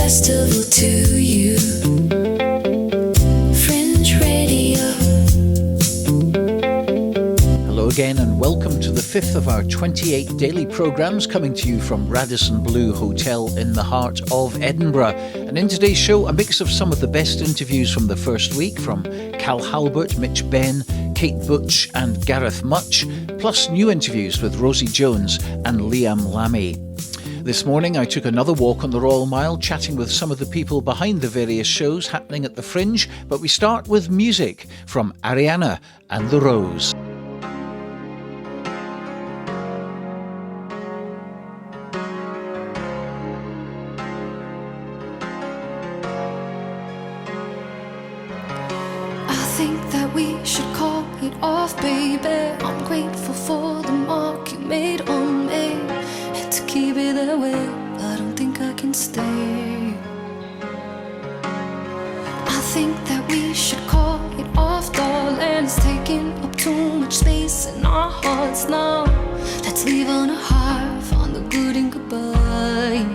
festival to you. Fringe Radio. Hello again and welcome to the fifth of our 28 daily programmes coming to you from Radisson Blu Hotel in the heart of Edinburgh. And in today's show, a mix of some of the best interviews from the first week from Cal Halbert, Mitch Benn, Kate Butch and Gareth Mutch, plus new interviews with Rosie Jones and Liam Lambie. This morning I took another walk on the Royal Mile, chatting with some of the people behind the various shows happening at the Fringe, but we start with music from Ariana and the Rose. I think that we should call it off, baby. I'm grateful for the mark you made on me. And to keep it that way, I don't think I can stay. I think that we should call it off, darling. It's taking up too much space in our hearts now. Let's leave on a high, find the good and goodbye.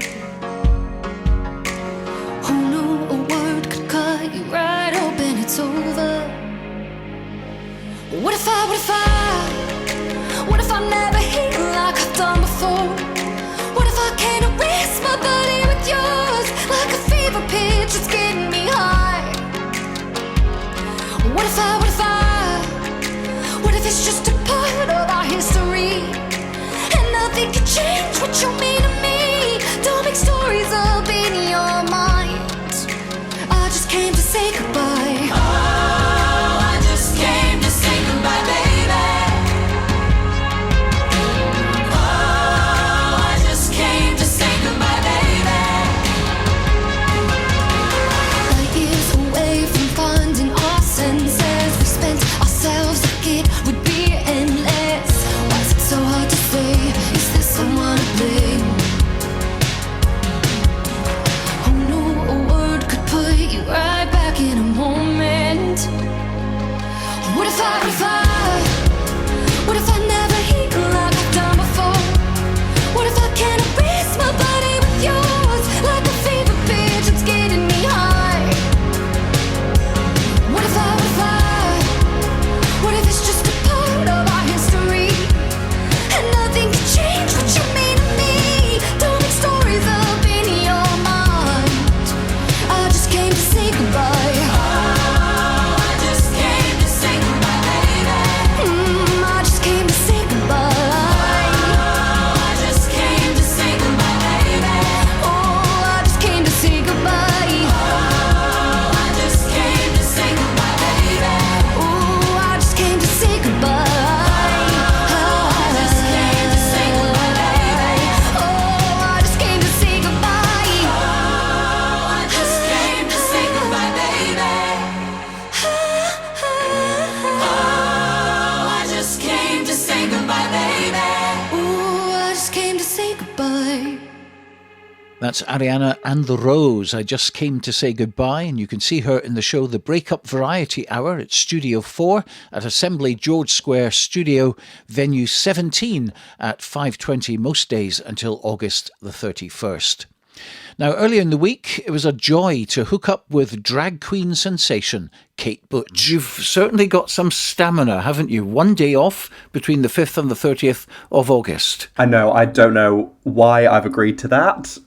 Who knew a word could cut you right open, it's over. What if I never heal like I've done before? What if I can't erase my body with yours? Like a fever pitch, it's getting me high. What if it's just a part of our history? And nothing can change what you mean to me. Don't make stories up in your mind. I just came to say goodbye. Oh, I just came to say goodbye, baby. What if I never heal like I've done before? What if I can't erase my body with yours? Like a fever pitch, it's getting me high. What if it's just a part of our history? And nothing can change what you mean to me. Don't make stories up in your mind. I just came to say goodbye. That's Ariana and the Rose. I just came to say goodbye, and you can see her in the show The Breakup Variety Hour at Studio 4 at Assembly George Square Studio, venue 17 at 5:20 most days until August the 31st. Now, earlier in the week, it was a joy to hook up with drag queen sensation Kate Butch. You've certainly got some stamina, haven't you? One day off between the 5th and the 30th of August. I know. I don't know why I've agreed to that.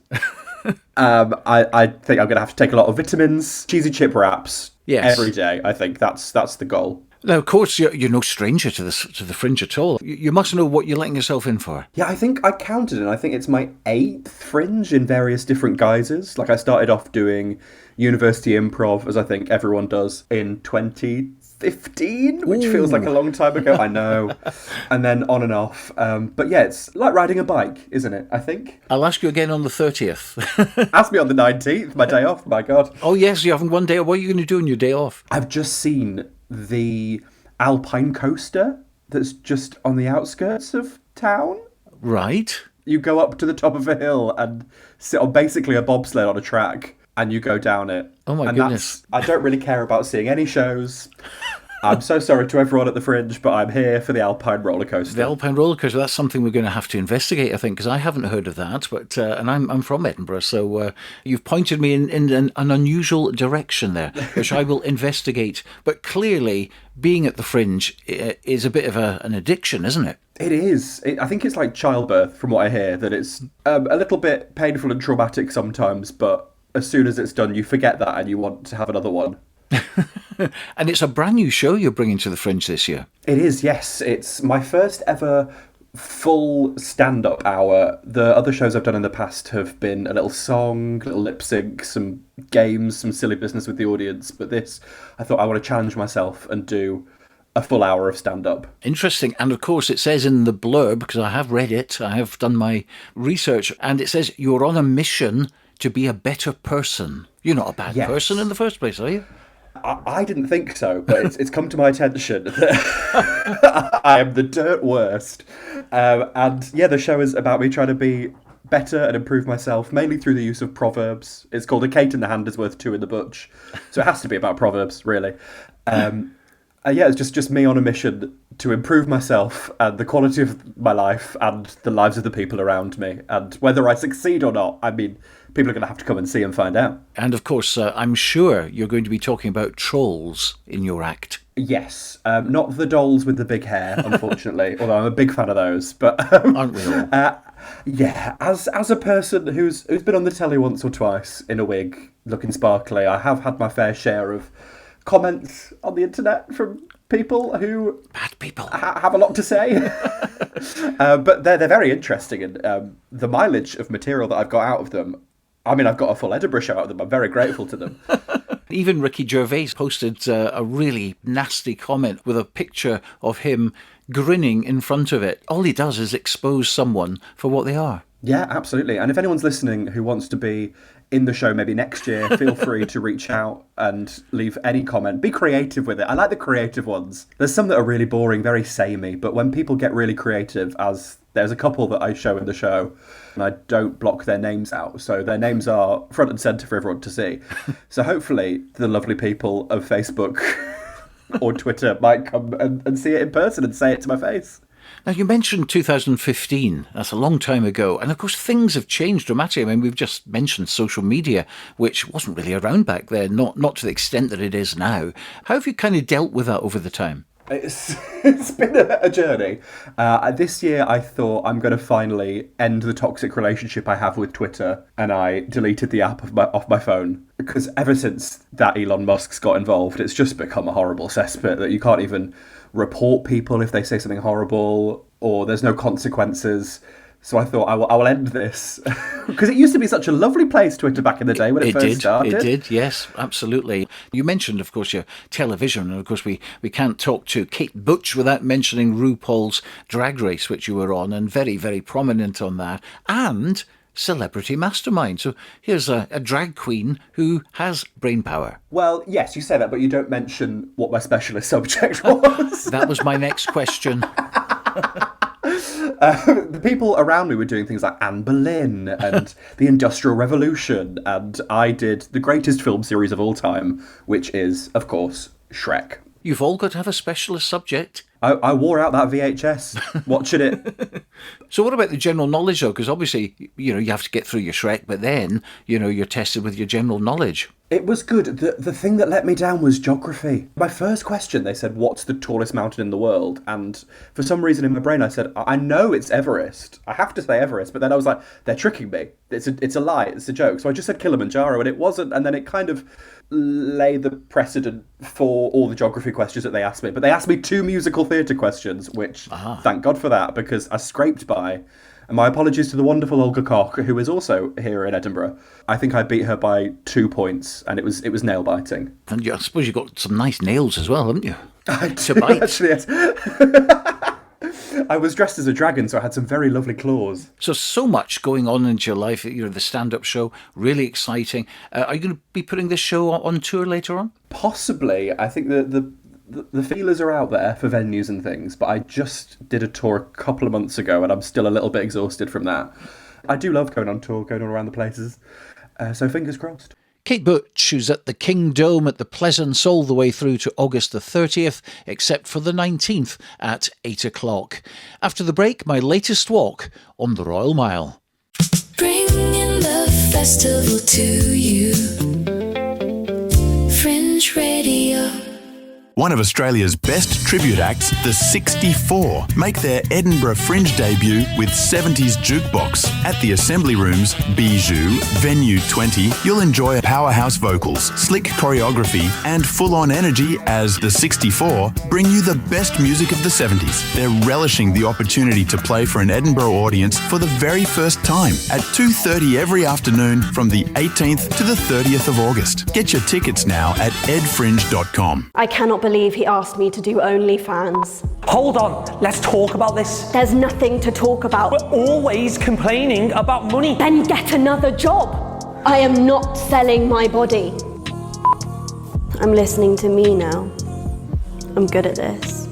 I think I'm going to have to take a lot of vitamins, cheesy chip wraps every day. I think that's the goal. Now, of course, you're no stranger to the Fringe at all. You must know what you're letting yourself in for. Yeah, I think I counted, and I think it's my 8th Fringe in various different guises. Like, I started off doing university improv, as I think everyone does, in 2015, which feels like a long time ago, I know. And then on and off. But yeah, it's like riding a bike, isn't it, I think? I'll ask you again on the 30th. Ask me on the 19th, my day off, my God. Oh, yes, you're having one day. What are you going to do on your day off? I've just seen the Alpine coaster that's just on the outskirts of town. Right. You go up to the top of a hill and sit on basically a bobsled on a track, and you go down it. Oh my goodness. I don't really care about seeing any shows. I'm so sorry to everyone at the Fringe, but I'm here for the Alpine roller coaster. The Alpine roller coaster, that's something we're going to have to investigate, I think, because I haven't heard of that. But and I'm from Edinburgh, so you've pointed me in an unusual direction there, which I will investigate. But clearly, being at the Fringe is a bit of an addiction, isn't it? It is. I think it's like childbirth, from what I hear, that it's a little bit painful and traumatic sometimes, but as soon as it's done, you forget that and you want to have another one. And it's a brand new show you're bringing to the Fringe this year. It is, yes. It's my first ever full stand-up hour. The other shows I've done in the past have been a little song, a little lip sync, some games, some silly business with the audience. But this, I thought I want to challenge myself and do a full hour of stand-up. Interesting. And of course, it says in the blurb, because I have read it, I have done my research, and it says you're on a mission to be a better person. You're not a bad person in the first place, are you? I didn't think so, but it's come to my attention that I am the dirt worst. And yeah, the show is about me trying to be better and improve myself, mainly through the use of proverbs. It's called A Kate in the Hand is Worth Two in the Butch. So it has to be about proverbs, really. Yeah, it's just me on a mission to improve myself and the quality of my life and the lives of the people around me. And whether I succeed or not, I mean, people are going to have to come and see and find out. And of course, I'm sure you're going to be talking about trolls in your act. Yes, not the dolls with the big hair, unfortunately, although I'm a big fan of those. But aren't we all? Yeah, as a person who's been on the telly once or twice in a wig, looking sparkly, I have had my fair share of comments on the internet from people who bad people have a lot to say. But they're very interesting, and the mileage of material that I've got out of them. I mean, I've got a full Edinburgh show out of them. I'm very grateful to them. Even Ricky Gervais posted a really nasty comment with a picture of him grinning in front of it. All he does is expose someone for what they are. Yeah, absolutely. And if anyone's listening who wants to be in the show maybe next year, feel free to reach out and leave any comment. Be creative with it. I like the creative ones. There's some that are really boring, very samey, but when people get really creative, as there's a couple that I show in the show, and I don't block their names out, so their names are front and centre for everyone to see. So hopefully the lovely people of Facebook or Twitter might come and see it in person and say it to my face. Now, you mentioned 2015. That's a long time ago. And, of course, things have changed dramatically. I mean, we've just mentioned social media, which wasn't really around back then, not to the extent that it is now. How have you kind of dealt with that over the time? It's been a journey. This year, I thought I'm going to finally end the toxic relationship I have with Twitter, and I deleted the app off my phone. Because ever since that Elon Musk's got involved, it's just become a horrible cesspit that you can't even report people if they say something horrible, or there's no consequences. So I thought I will end this, because it used to be such a lovely place, Twitter, back in the day when it first started. It did, yes, absolutely. You mentioned, of course, your television, and of course we can't talk to Kate Butch without mentioning RuPaul's Drag Race, which you were on, and very, very prominent on that, and Celebrity Mastermind. So here's a drag queen who has brain power. Well, yes, you say that, but you don't mention what my specialist subject was. That was my next question. The people around me were doing things like Anne Boleyn and the Industrial Revolution, and I did the greatest film series of all time, which is, of course, Shrek. You've all got to have a specialist subject. I wore out that VHS watching it. So what about the general knowledge, though? Because obviously, you have to get through your Shrek, but then, you're tested with your general knowledge. It was good. The thing that let me down was geography. My first question, they said, what's the tallest mountain in the world? And for some reason in my brain, I said, I know it's Everest. I have to say Everest. But then I was like, they're tricking me. It's a lie. It's a joke. So I just said Kilimanjaro, and it wasn't. And then it kind of lay the precedent for all the geography questions that they asked me. But they asked me 2 musical theatre questions, which, thank God for that, because I scraped by. And my apologies to the wonderful Olga Koch, who is also here in Edinburgh. I think I beat her by 2 points, and it was nail biting. And I suppose you've got some nice nails as well, haven't you? I to bite. Actually, yes. I was dressed as a dragon, so I had some very lovely claws. So much going on in your life. The stand-up show, really exciting. Are you going to be putting this show on tour later on? Possibly. I think the feelers are out there for venues and things, but I just did a tour a couple of months ago, and I'm still a little bit exhausted from that. I do love going on tour, going all around the places, so fingers crossed. Kate Butch, who's at the King Dome at the Pleasance all the way through to August the 30th, except for the 19th at 8 o'clock. After the break, my latest walk on the Royal Mile. Bringing the festival to you. Fringe Radio. One of Australia's best tribute acts, the 64, make their Edinburgh Fringe debut with 70s Jukebox. At the Assembly Rooms, Bijou, Venue 20, you'll enjoy powerhouse vocals, slick choreography, and full-on energy as the 64 bring you the best music of the 70s. They're relishing the opportunity to play for an Edinburgh audience for the very first time at 2:30 every afternoon from the 18th to the 30th of August. Get your tickets now at edfringe.com. I cannot believe he asked me to do OnlyFans. Hold on, let's talk about this. There's nothing to talk about. We're always complaining about money. Then get another job. I am not selling my body. I'm listening to me now. I'm good at this.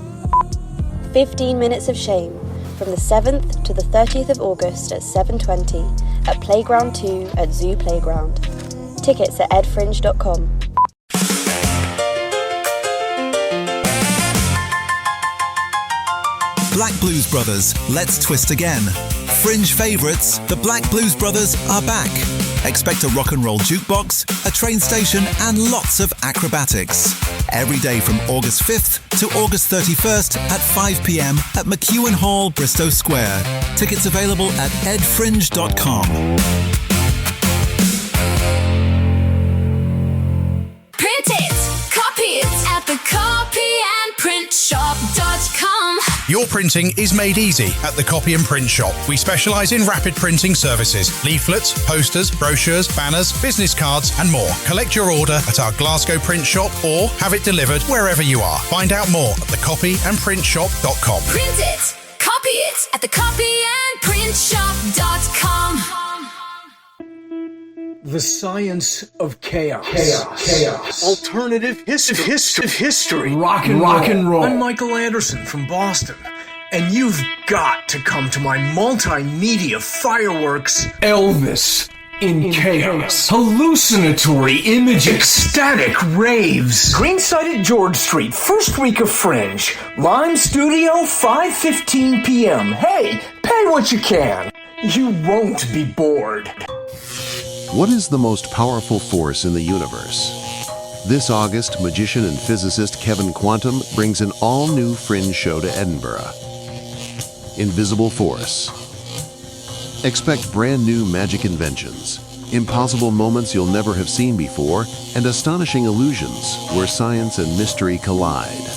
15 Minutes of Shame from the 7th to the 30th of August at 7:20 at Playground 2 at Zoo Playground. Tickets at edfringe.com. Black Blues Brothers, Let's Twist Again. Fringe favourites, the Black Blues Brothers are back. Expect a rock and roll jukebox, a train station and lots of acrobatics. Every day from August 5th to August 31st at 5 p.m. at McEwen Hall, Bristow Square. Tickets available at edfringe.com. Print it, copy it at the copyandprintshop.com. Your printing is made easy at the Copy and Print Shop. We specialise in rapid printing services, leaflets, posters, brochures, banners, business cards and more. Collect your order at our Glasgow print shop or have it delivered wherever you are. Find out more at thecopyandprintshop.com. Print it, copy it at the copyandprintshop.com. The science of chaos. Alternative history. Rock and roll. I'm Michael Anderson from Boston, and you've got to come to my multimedia fireworks, Elvis in Chaos. Hallucinatory images, ecstatic raves. Greenside at George Street, first week of Fringe. Lime Studio, 5:15 p.m. Hey, pay what you can. You won't be bored. What is the most powerful force in the universe? This August, magician and physicist Kevin Quantum brings an all-new Fringe show to Edinburgh. Invisible Force. Expect brand new magic inventions, impossible moments you'll never have seen before, and astonishing illusions where science and mystery collide.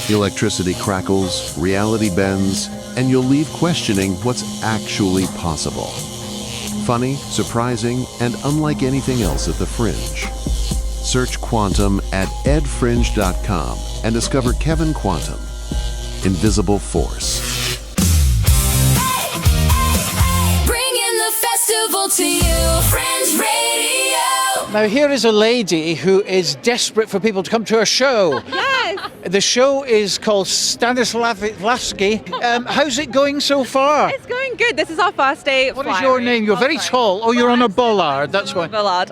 Electricity crackles, reality bends, and you'll leave questioning what's actually possible. Funny, surprising, and unlike anything else at the Fringe. Search Quantum at edfringe.com and discover Kevin Quantum, Invisible Force. Bringing the festival to you, Fringe Radio. Now here is a lady who is desperate for people to come to her show. Yes. The show is called Stanislavski. How's it going so far? It's going good. This is our first day. What is your name? You're very tall. Oh, you're on a bollard. That's why. Bollard.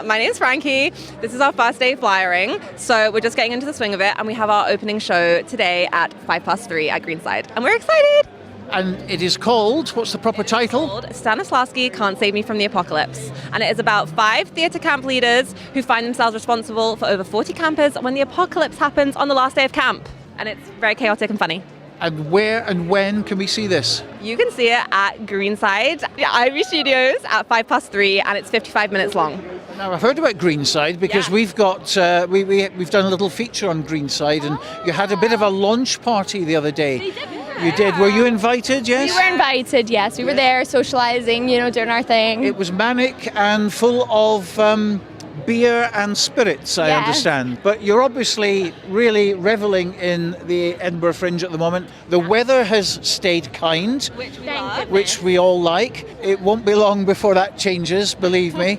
My name's Frankie. This is our first day flyering, so we're just getting into the swing of it, and we have our opening show today at 3:05 at Greenside, and we're excited. And it is called, what's the proper title? Called Stanislavski Can't Save Me from the Apocalypse. And it is about 5 theatre camp leaders who find themselves responsible for over 40 campers when the apocalypse happens on the last day of camp. And it's very chaotic and funny. And where and when can we see this? You can see it at Greenside, Ivy Studios at 3:05, and it's 55 minutes long. Now, I've heard about Greenside because we've got we've done a little feature on Greenside, and you had a bit of a launch party the other day. You did. Were you invited? Yes. We were invited. Yes, we were there socialising, doing our thing. It was manic and full of beer and spirits, I understand. But you're obviously really revelling in the Edinburgh Fringe at the moment. The weather has stayed kind, which we all like. It won't be long before that changes, believe me.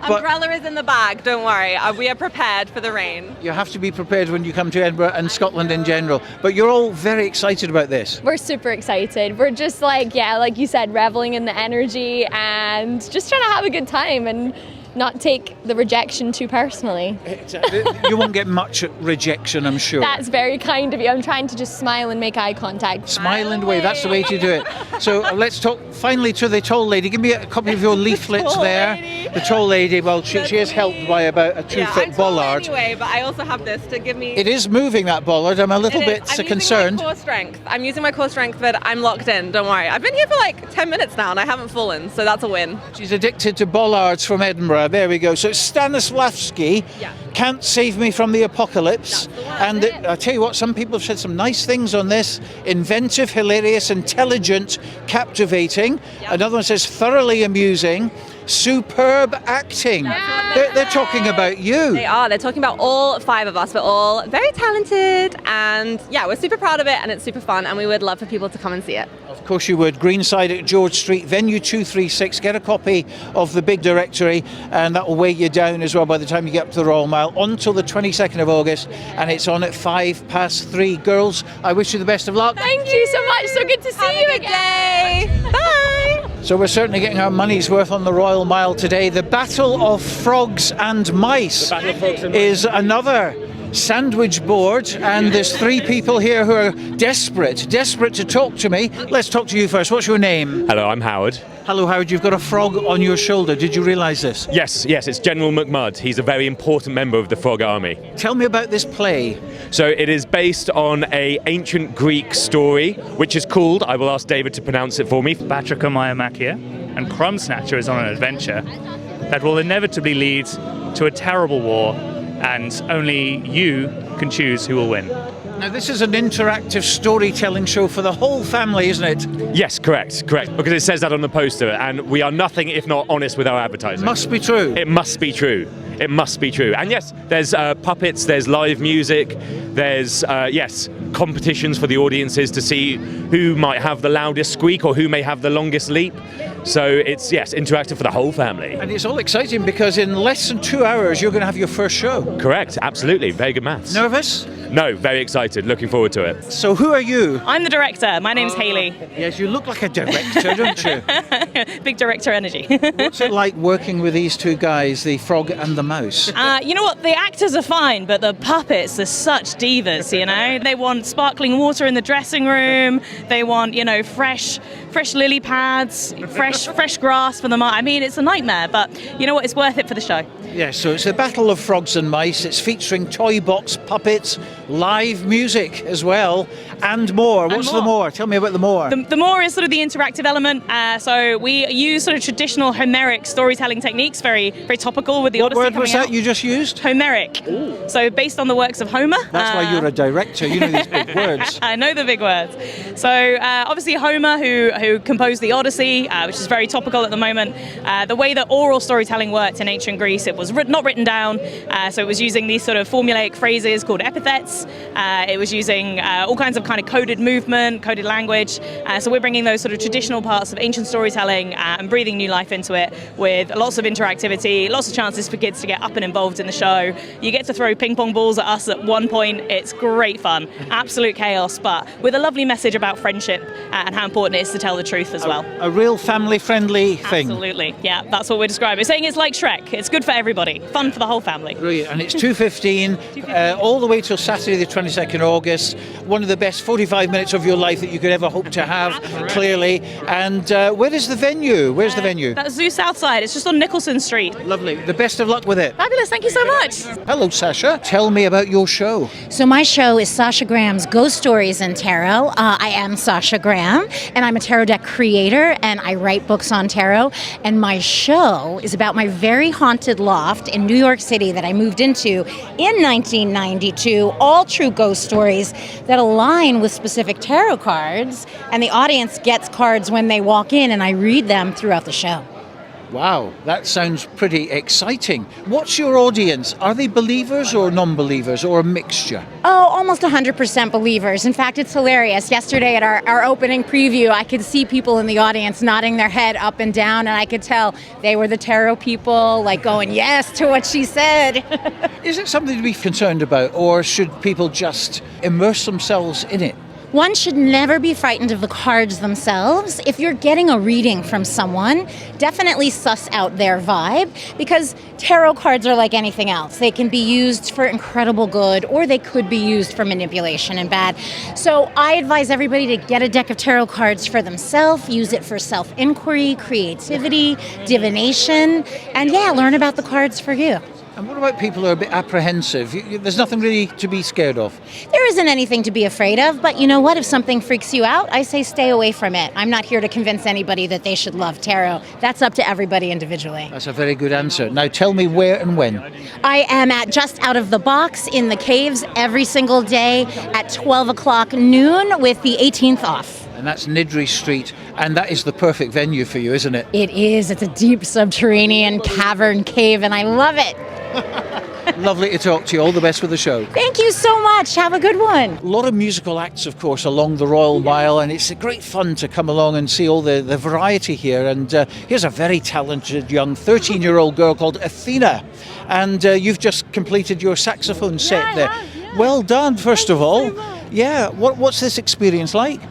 Umbrella is in the bag, don't worry. We are prepared for the rain. You have to be prepared when you come to Edinburgh and Scotland in general. But you're all very excited about this. We're super excited. We're just like you said, revelling in the energy and just trying to have a good time and not take the rejection too personally. You won't get much rejection, I'm sure. That's very kind of you. I'm trying to just smile and make eye contact. Smile and wave, that's the way to do it. So let's talk finally to the tall lady. Give me a copy of your leaflets there. The tall lady, well, she is helped by about a 2-foot bollard. Anyway, but I also have this to give me... It is moving, that bollard. I'm a little bit concerned. I'm using my core strength, but I'm locked in, don't worry. I've been here for like 10 minutes now and I haven't fallen, so that's a win. She's addicted to bollards from Edinburgh. There we go. So it's Stanislavski, Can't Save Me from the Apocalypse. And I tell you what, some people have said some nice things on this. Inventive, hilarious, intelligent, captivating. Another one says thoroughly amusing. Superb acting. They're talking about you. They are. They're talking about all 5 of us. We're all very talented and we're super proud of it and it's super fun and we would love for people to come and see it. Of course you would. Greenside at George Street, venue 236. Get a copy of the big directory and that will weigh you down as well by the time you get up to the Royal Mile until the 22nd of August and it's on at 3:05. Girls, I wish you the best of luck. Thank you so much. So good to see you again. Bye. So we're certainly getting our money's worth on the Royal Mile today. The Battle of Frogs and Mice is another sandwich board, and there's 3 people here who are desperate to talk to me. Let's talk to you first. What's your name? Hello, I'm Howard. Hello, Howard. You've got a frog on your shoulder. Did you realise this? Yes, it's General McMud. He's a very important member of the Frog Army. Tell me about this play. So it is based on an ancient Greek story, which is called, I will ask David to pronounce it for me, Batrachomyomachia, and Crumb Snatcher is on an adventure that will inevitably lead to a terrible war, and only you can choose who will win. Now, this is an interactive storytelling show for the whole family, isn't it? Yes, correct, because it says that on the poster, and we are nothing if not honest with our advertising. Must be true. It must be true. It must be true. And yes, there's puppets, there's live music, there's, competitions for the audiences to see who might have the loudest squeak or who may have the longest leap. So it's, interactive for the whole family. And it's all exciting because in less than 2 hours, you're going to have your first show. Correct, absolutely. Very good maths. Nervous? No, very excited. Looking forward to it. So who are you? I'm the director. My name's Hayley. Yes, you look like a director, don't you? Big director energy. What's it like working with these 2 guys, the frog and the mouse? You know what? The actors are fine, but the puppets are such divas, you know? They want sparkling water in the dressing room. They want, fresh lily pads, fresh grass for them. I mean, it's a nightmare, but you know what? It's worth it for the show. Yes, so it's the Battle of Frogs and Mice. It's featuring toy box puppets, live music as well, and more. What's the more? Tell me about the more. The more is sort of the interactive element. So we use sort of traditional Homeric storytelling techniques, very, very topical with the Odyssey. What word was that you just used? Homeric. Ooh. So based on the works of Homer. That's why you're a director. You know these big words. I know the big words. So obviously Homer, who composed the Odyssey, which is very topical at the moment. The way that oral storytelling worked in ancient Greece, it was not written down. So it was using these sort of formulaic phrases called epithets. It was using all kinds of kind of coded movement, coded language. So we're bringing those sort of traditional parts of ancient storytelling and breathing new life into it with lots of interactivity, lots of chances for kids to get up and involved in the show. You get to throw ping pong balls at us at one point. It's great fun, absolute chaos, but with a lovely message about friendship and how important it is to tell the truth as well. A real family-friendly thing. Absolutely, yeah, that's what we're describing. We're saying it's like Shrek. It's good for everybody, fun for the whole family. Brilliant, and it's 2:15 all the way till Saturday the 22nd of August. One of the best 45 minutes of your life that you could ever hope to have, clearly. And where is the venue? Where's the venue? That's Zoo Southside. It's just on Nicholson Street. Lovely. The best of luck with it. Fabulous, thank you so much. Hello, Sasha. Tell me about your show. So my show is Sasha Graham's Ghost Stories in Tarot. I am Sasha Graham, and I'm a tarot deck creator, and I write books on tarot. And my show is about my very haunted loft in New York City that I moved into in 1992. All true ghost stories that align with specific tarot cards, and the audience gets cards when they walk in, and I read them throughout the show. Wow, that sounds pretty exciting. What's your audience? Are they believers or non-believers or a mixture? Oh, almost 100% believers. In fact, it's hilarious. Yesterday at our opening preview, I could see people in the audience nodding their head up and down, and I could tell they were the tarot people, like going yes to what she said. Is it something to be concerned about, or should people just immerse themselves in it? One should never be frightened of the cards themselves. If you're getting a reading from someone, definitely suss out their vibe, because tarot cards are like anything else. They can be used for incredible good, or they could be used for manipulation and bad. So I advise everybody to get a deck of tarot cards for themselves, use it for self-inquiry, creativity, divination, and learn about the cards for you. And what about people who are a bit apprehensive? There's nothing really to be scared of. There isn't anything to be afraid of, but you know what? If something freaks you out, I say stay away from it. I'm not here to convince anybody that they should love tarot. That's up to everybody individually. That's a very good answer. Now tell me where and when. I am at Just Out of the Box in the Caves every single day at 12 o'clock noon with the 18th off. And that's Nidri Street, and that is the perfect venue for you, isn't it? It is. It's a deep subterranean cavern cave, and I love it. Lovely to talk to you. All the best with the show. Thank you so much. Have a good one. A lot of musical acts, of course, along the Royal Mile, and it's a great fun to come along and see all the variety here. And here's a very talented young 13-year-old girl called Athena, and you've just completed your saxophone set there. Well done, first of all. Yeah, what's this experience like?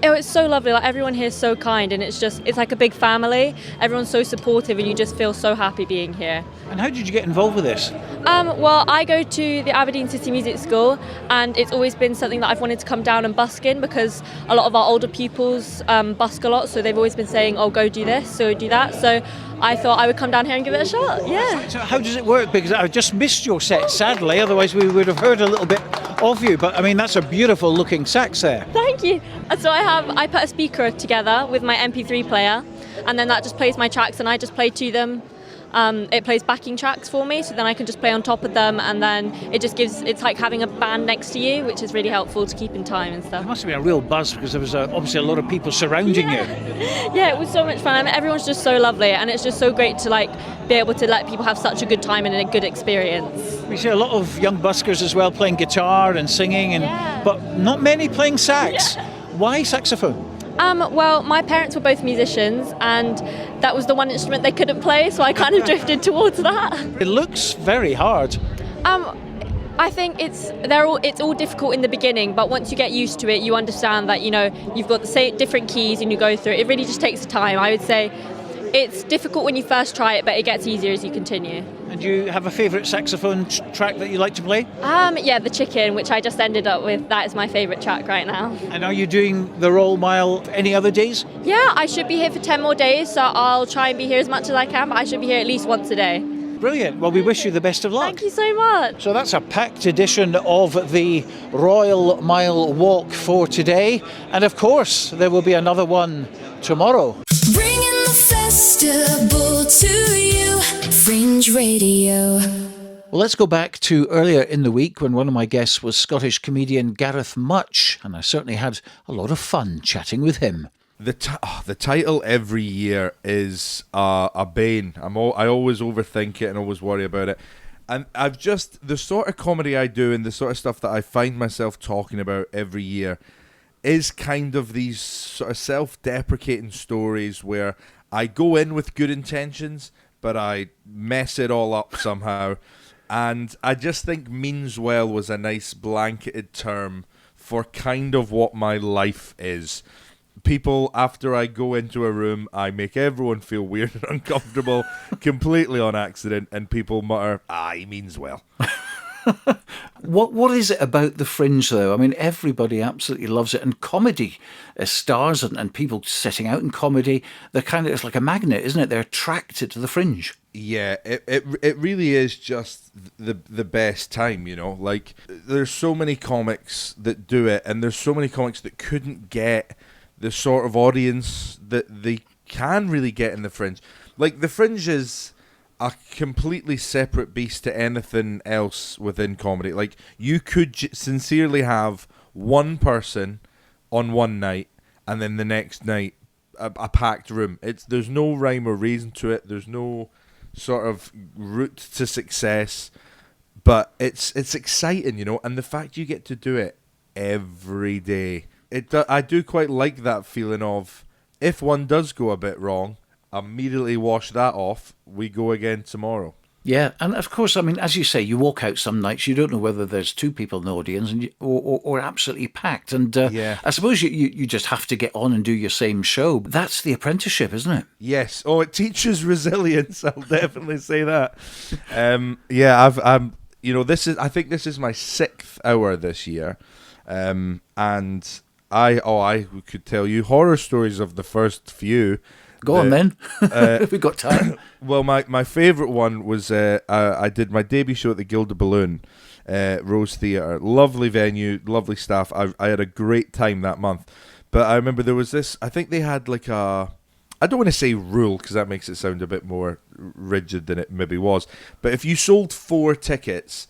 It was so lovely. Like, everyone here is so kind, and it's like a big family. Everyone's so supportive, and you just feel so happy being here. And how did you get involved with this? Well, I go to the Aberdeen City Music School, and it's always been something that I've wanted to come down and busk in, because a lot of our older pupils busk a lot, so they've always been saying, oh, go do this, so do that. So I thought I would come down here and give it a shot. Yeah. So how does it work? Because I just missed your set, sadly. Otherwise, we would have heard a little bit of you. But I mean, that's a beautiful looking sax there. Thank you. So I put a speaker together with my MP3 player, and then that just plays my tracks, and I just play to them. It plays backing tracks for me, so then I can just play on top of them, and then it's like having a band next to you, which is really helpful to keep in time and stuff. It must have been a real buzz, because there was obviously a lot of people surrounding you. Yeah, it was so much fun. I mean, everyone's just so lovely, and it's just so great to be able to let people have such a good time and a good experience. We see a lot of young buskers as well playing guitar and singing, but not many playing sax. Why saxophone? Well, my parents were both musicians, and that was the one instrument they couldn't play, so I kind of drifted towards that. It looks very hard. I think it's all difficult in the beginning, but once you get used to it, you understand that you've got the same different keys and you go through it. It really just takes time. I would say it's difficult when you first try it, but it gets easier as you continue. And do you have a favourite saxophone track that you like to play? Yeah, The Chicken, which I just ended up with. That is my favourite track right now. And are you doing the Royal Mile any other days? Yeah, I should be here for 10 more days, so I'll try and be here as much as I can, but I should be here at least once a day. Brilliant. Well, we wish you the best of luck. Thank you so much. So that's a packed edition of the Royal Mile Walk for today. And of course, there will be another one tomorrow. Bringing the festival to you, Fringe Radio. Well, let's go back to earlier in the week when one of my guests was Scottish comedian Gareth Mutch, and I certainly had a lot of fun chatting with him. The title every year is a bane. I always overthink it and always worry about it. And the sort of comedy I do and the sort of stuff that I find myself talking about every year is kind of these sort of self-deprecating stories where I go in with good intentions, but I mess it all up somehow. And I just think means well was a nice blanketed term for kind of what my life is. People, after I go into a room, I make everyone feel weird and uncomfortable, completely on accident, and people mutter, he means well. What is it about the Fringe, though? I mean, everybody absolutely loves it, and comedy stars and people setting out in comedy, it's like a magnet, isn't it? They're attracted to the Fringe. Yeah, it really is just the best time, Like, there's so many comics that do it, and there's so many comics that couldn't get the sort of audience that they can really get in the Fringe. Like, the Fringe is a completely separate beast to anything else within comedy. Like, you could sincerely have one person on one night, and then the next night a packed room. There's no rhyme or reason to it. There's no sort of route to success, but it's exciting, and the fact you get to do it every day. I do quite like that feeling of, if one does go a bit wrong, immediately wash that off, we go again tomorrow. Yeah, and of course, I mean, as you say, you walk out some nights, you don't know whether there's two people in the audience or absolutely packed. And I suppose you just have to get on and do your same show. That's the apprenticeship, isn't it? Yes. Oh, it teaches resilience. I'll definitely say that. I'm. I think this is my 6th hour this year, and I could tell you horror stories of the first few. Go on then. We've got time. Well, my favourite one was I did my debut show at the Gilded Balloon, Rose Theatre. Lovely venue, lovely staff. I had a great time that month. But I remember there was this, I think they had like I don't want to say rule because that makes it sound a bit more rigid than it maybe was. But if you sold 4 tickets,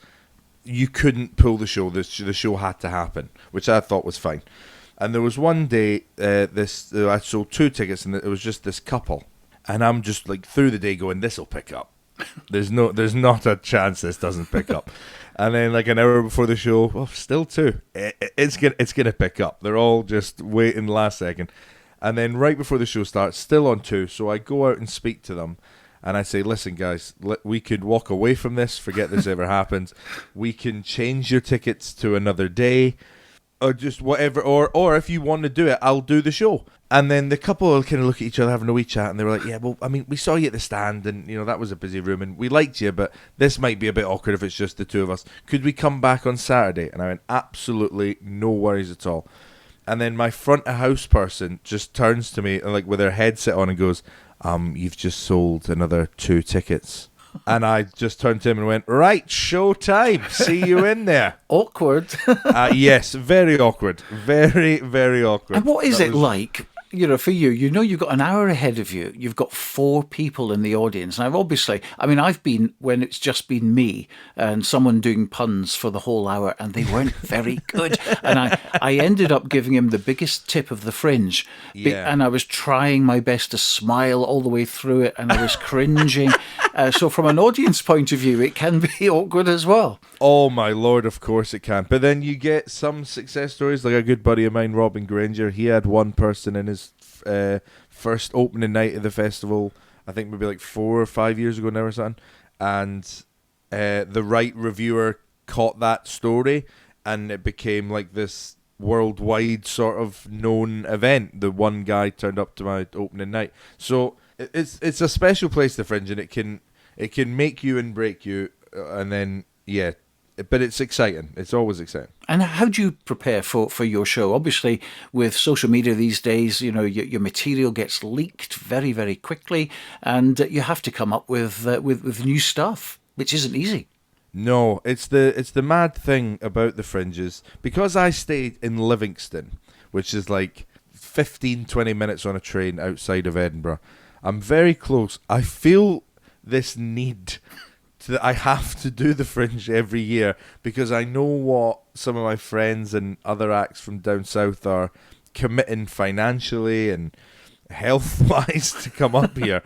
you couldn't pull the show. The show had to happen, which I thought was fine. And there was one day, I sold 2 tickets, and it was just this couple. And I'm just like through the day going, "This will pick up. There's not a chance this doesn't pick up." And then like an hour before the show, well, still 2. It's gonna pick up. They're all just waiting last second. And then right before the show starts, still on 2. So I go out and speak to them. And I say, "Listen, guys, we could walk away from this. Forget this ever happens. We can change your tickets to another day. Or just whatever, or if you want to do it, I'll do the show." And then the couple kind of look at each other having a wee chat, and they were like, "Yeah, well, I mean, we saw you at the stand, and that was a busy room, and we liked you, but this might be a bit awkward if it's just the 2 of us. Could we come back on Saturday?" And I went, "Absolutely, no worries at all." And then my front of house person just turns to me and like with her headset on and goes, "You've just sold another 2 tickets." And I just turned to him and went, "Right, show time. See you in there." Awkward. Yes, very awkward. Very, very awkward. And what is it like, for you? You've got an hour ahead of you. You've got 4 people in the audience. And I've been when it's just been me and someone doing puns for the whole hour, and they weren't very good. And I ended up giving him the biggest tip of the Fringe. Yeah. And I was trying my best to smile all the way through it, and I was cringing. So from an audience point of view, it can be awkward as well. Oh my Lord, of course it can. But then you get some success stories, like a good buddy of mine, Robin Granger. He had one person in his first opening night of the festival, I think maybe like 4 or 5 years ago now or something. And the right reviewer caught that story, and it became like this worldwide sort of known event. The one guy turned up to my opening night. So it's a special place, the Fringe, and it can make you and break you, and then but it's exciting. It's always exciting. And how do you prepare for your show? Obviously, with social media these days, your material gets leaked very, very quickly, and you have to come up with new stuff, which isn't easy. No, it's the mad thing about the Fringes, because I stayed in Livingston, which is like 15-20 minutes on a train outside of Edinburgh. I'm very close. I feel this need that I have to do the Fringe every year, because I know what some of my friends and other acts from down south are committing financially and health-wise to come up here.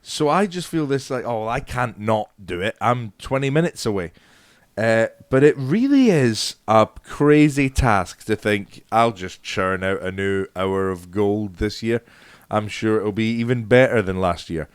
So I just feel this like, I can't not do it. I'm 20 minutes away. But it really is a crazy task to think I'll just churn out a new hour of gold this year. I'm sure it'll be even better than last year.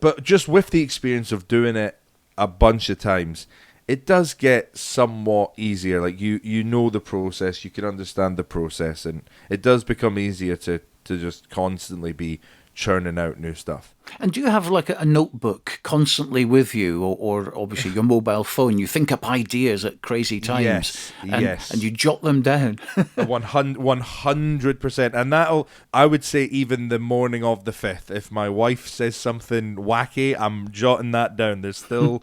But just with the experience of doing it a bunch of times, it does get somewhat easier. Like you know the process, you can understand the process, and it does become easier to just constantly be churning out new stuff. And do you have like a notebook constantly with you, or obviously your mobile phone? You think up ideas at crazy times, yes, and you jot them down. 100%, and that'll, I would say, even the morning of the 5th, if my wife says something wacky, I'm jotting that down. There's still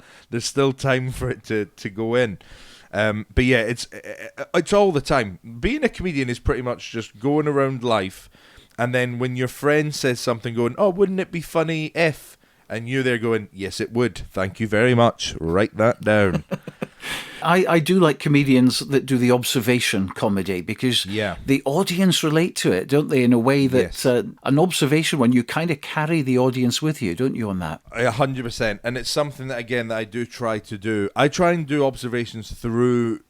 time for it to go in. But yeah, it's all the time. Being a comedian is pretty much just going around life. And then when your friend says something going, "Oh, wouldn't it be funny if?" And you're there going, "Yes, it would. Thank you very much. Write that down." I do like comedians that do the observation comedy, because the audience relate to it, don't they, in a way that an observation one, you kind of carry the audience with you, don't you, on that? 100%. And it's something that, again, that I do try to do. I try and do observations through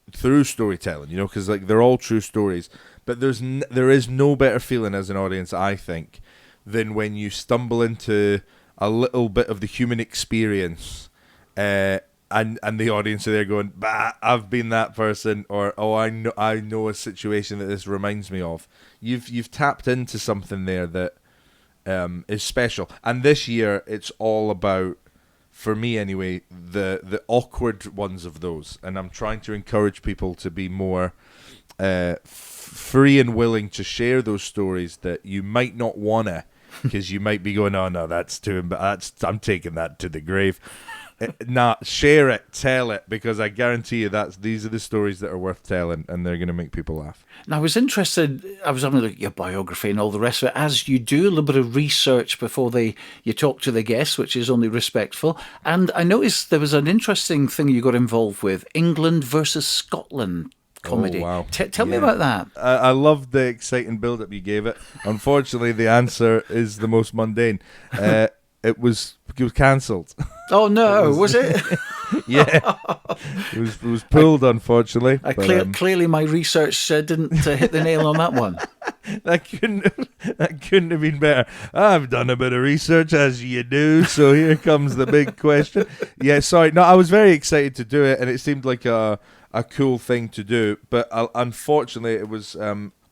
storytelling, because like they're all true stories. But there is no better feeling as an audience, I think, than when you stumble into a little bit of the human experience And the audience are there going, bah, I've been that person, or oh, I know a situation that this reminds me of. You've tapped into something there that is special. And this year, it's all about, for me anyway, the awkward ones of those. And I'm trying to encourage people to be more free and willing to share those stories that you might not wanna, because you might be going, oh no, that's too. I'm taking that to the grave. Share it, tell it, because I guarantee you these are the stories that are worth telling, and they're going to make people laugh. Now, I was interested, I was having a look at your biography and all the rest of it, as you do a little bit of research before you talk to the guests, which is only respectful. And I noticed there was an interesting thing you got involved with, England versus Scotland comedy. Oh, wow. Tell me about that. I love the exciting build-up you gave it. Unfortunately, the answer is the most mundane. It was cancelled. Oh no, was it? Yeah, it was pulled, unfortunately. Clearly, my research didn't hit the nail on that one. That couldn't have been better. I've done a bit of research, as you do. So here comes the big question. Yeah, sorry. No, I was very excited to do it, and it seemed like a cool thing to do. But unfortunately, it was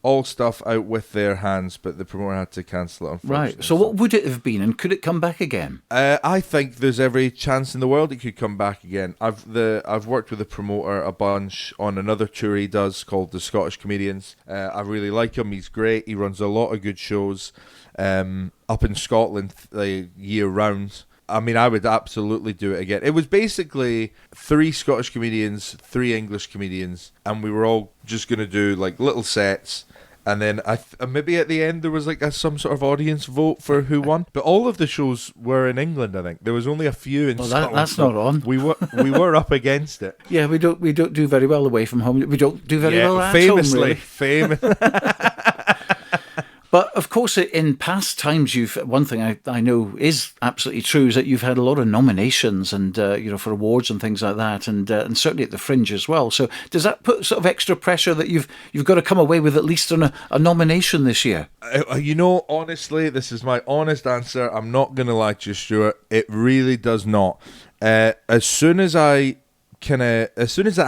all stuff out with their hands, but the promoter had to cancel it, unfortunately. Right, so what would it have been, and could it come back again? I think there's every chance in the world it could come back again. I've worked with the promoter a bunch on another tour he does called The Scottish Comedians. I really like him, he's great, he runs a lot of good shows up in Scotland year round. I mean, I would absolutely do it again. It was basically 3 Scottish comedians, 3 English comedians, and we were all just going to do like little sets. And then maybe at the end there was like some sort of audience vote for who won. But all of the shows were in England, I think. There was only a few in Scotland. That's not on. We were up against it. Yeah, we don't do very well away from home. We don't do very well at home, really. Famously. But of course, in past times, one thing I know is absolutely true is that you've had a lot of nominations and for awards and things like that, and certainly at the Fringe as well. So does that put sort of extra pressure that you've got to come away with at least a nomination this year? Honestly, this is my honest answer. I'm not going to lie to you, Stuart. It really does not. As soon as that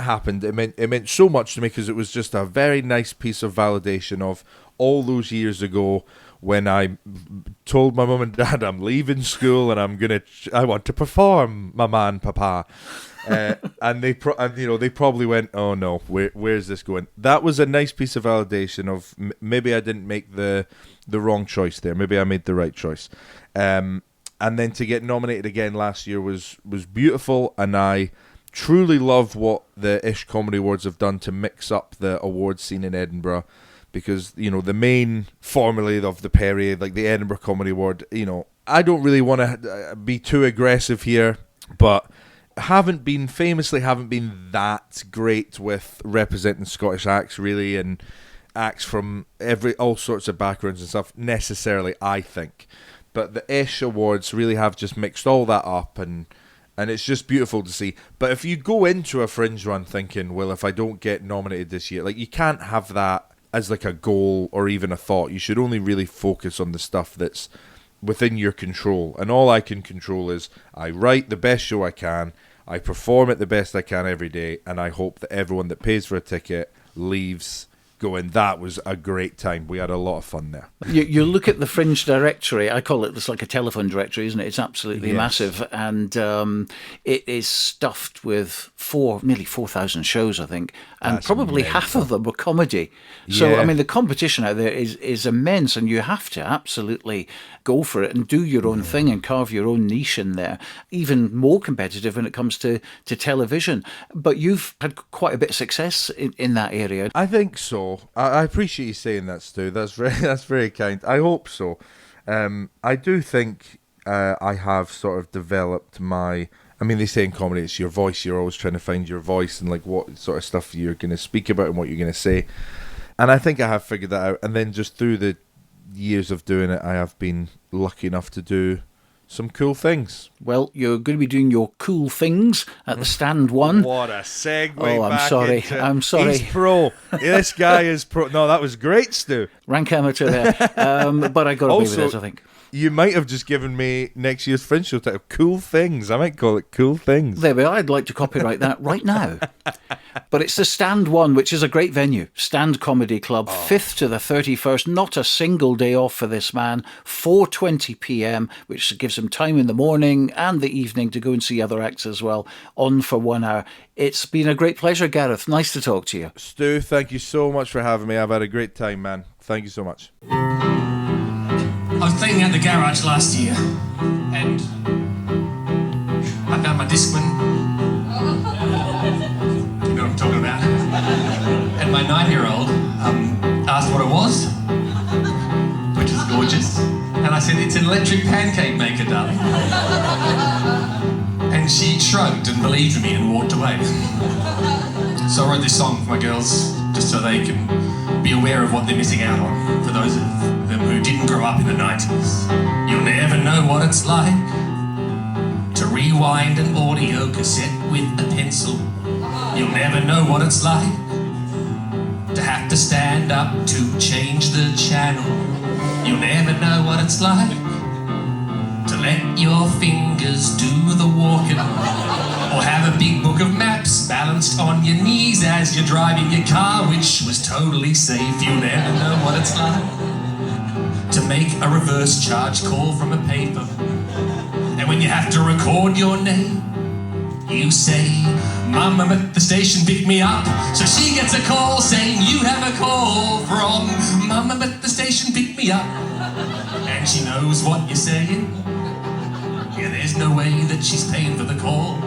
happened, it meant so much to me, because it was just a very nice piece of validation of all those years ago when I told my mum and dad I'm leaving school and I want to perform, my man, papa. And they probably went, oh no, where's this going? That was a nice piece of validation of maybe I didn't make the wrong choice there. Maybe I made the right choice. And then to get nominated again last year was beautiful, and I truly love what the Ish Comedy Awards have done to mix up the awards scene in Edinburgh. Because, the main formula of the Perrier, like the Edinburgh Comedy Award, I don't really want to be too aggressive here, but haven't been that great with representing Scottish acts, really, and acts from all sorts of backgrounds and stuff, necessarily, I think. But the Ish Awards really have just mixed all that up, and it's just beautiful to see. But if you go into a Fringe run thinking, well, if I don't get nominated this year, like, you can't have that as like a goal or even a thought. You should only really focus on the stuff that's within your control. And all I can control is I write the best show I can, I perform it the best I can every day, and I hope that everyone that pays for a ticket leaves going, that was a great time. We had a lot of fun there. You look at the Fringe directory, I call it, it's like a telephone directory, isn't it? It's absolutely massive, and it is stuffed with nearly 4,000 shows, I think, and that's probably amazing. Half of them were comedy. So, yeah. I mean, the competition out there is immense, and you have to absolutely go for it and do your own thing and carve your own niche in there. Even more competitive when it comes to television. But you've had quite a bit of success in that area. I think so. I appreciate you saying that, Stu. That's very kind. I hope so. I do think I have sort of developed my... I mean, they say in comedy, it's your voice. You're always trying to find your voice and like what sort of stuff you're going to speak about and what you're going to say. And I think I have figured that out. And then just through the years of doing it, I have been lucky enough to do some cool things. Well, you're going to be doing your cool things at the Stand 1. What a segue. Oh, I'm sorry. He's pro. This guy is pro. No, that was great, Stu. Rank amateur there. But I got away with it, I think. You might have just given me next year's Fringe Show title, Cool Things. I might call it Cool Things. There we are. I'd like to copyright that right now. But it's the Stand One, which is a great venue. Stand Comedy Club, 5th to the 31st. Not a single day off for this man. 4:20 p.m, which gives him time in the morning and the evening to go and see other acts as well, on for 1 hour. It's been a great pleasure, Gareth. Nice to talk to you. Stu, thank you so much for having me. I've had a great time, man. Thank you so much. I was cleaning out the garage last year, and I found my Discman. You know what I'm talking about. And my 9-year-old asked what it was, which is gorgeous. And I said, it's an electric pancake maker, darling. And she shrugged and believed in me and walked away. So I wrote this song for my girls, just so they can be aware of what they're missing out on, for those of them who didn't grow up in the 90s. You'll never know what it's like to rewind an audio cassette with a pencil. You'll never know what it's like to have to stand up to change the channel. You'll never know what it's like to let your fingers do the walking, or have a big book of maps balanced on your knees as you're driving your car, which was totally safe. You'll never know what it's like to make a reverse charge call from a payphone, and when you have to record your name, you say, Mum, I'm at the station, pick me up. So she gets a call saying, you have a call from Mum, I'm at the station, pick me up. And she knows what you're saying. Yeah, there's no way that she's paying for the call.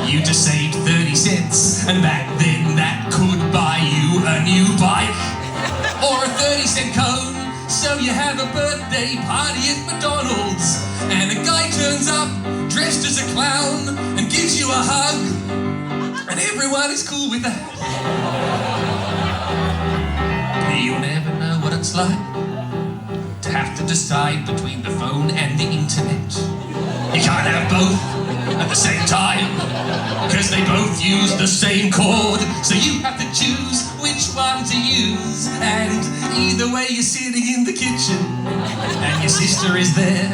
You just saved 30 cents, and back then that could buy you a new bike or a 30-cent cone. So you have a birthday party at McDonald's, and a guy turns up dressed as a clown and gives you a hug, and everyone is cool with that. You'll never know what it's like to have to decide between the phone and the internet. You can't have both at the same time, because they both use the same cord, so you have to choose which one to use. And either way you're sitting in the kitchen and your sister is there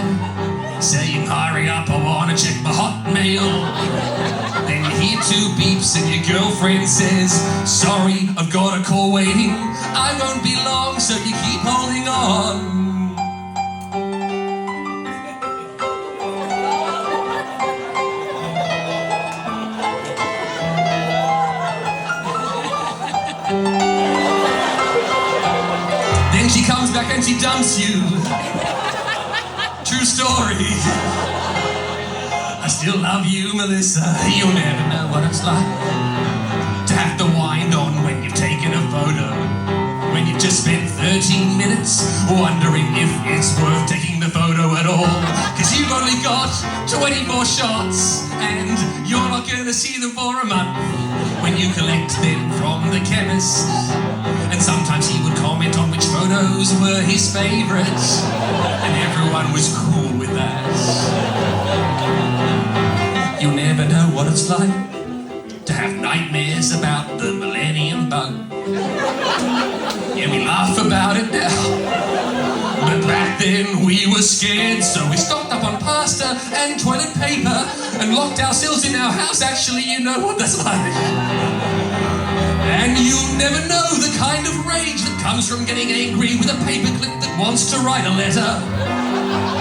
saying, hurry up, I wanna check my Hotmail. Then you hear 2 beeps and your girlfriend says, sorry, I've got a call waiting, I won't be long, so you keep holding on. She comes back and she dumps you. True story. I still love you, Melissa. You'll never know what it's like to have to wind on when you've taken a photo, when you've just spent 13 minutes wondering if it's worth taking the photo at all, because you've only got 24 shots and you're not going to see them for a month when you collect them from the chemist. And sometimes he would comment on which photos were his favourites, and everyone was cool with that. You'll never know what it's like to have nightmares about the millennium bug. Yeah, we laugh about it now, but back then we were scared, so we stocked up on pasta and toilet paper and locked ourselves in our house. Actually, you know what that's like. And you'll never know the kind of rage that comes from getting angry with a paperclip that wants to write a letter.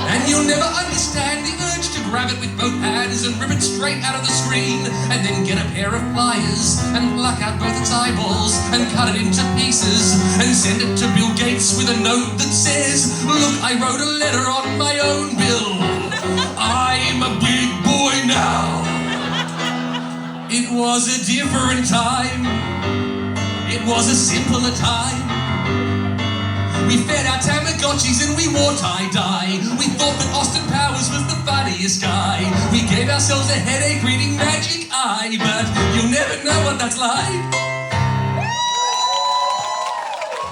And you'll never understand the urge to grab it with both hands and rip it straight out of the screen, and then get a pair of pliers and pluck out both its eyeballs and cut it into pieces and send it to Bill Gates with a note that says, look, I wrote a letter on my own, Bill. I'm a big boy now. It was a different time. It was a simpler time. We fed our Tamagotchis and we wore tie-dye. We thought that Austin Powers was the funniest guy. We gave ourselves a headache reading Magic Eye, but you'll never know what that's like.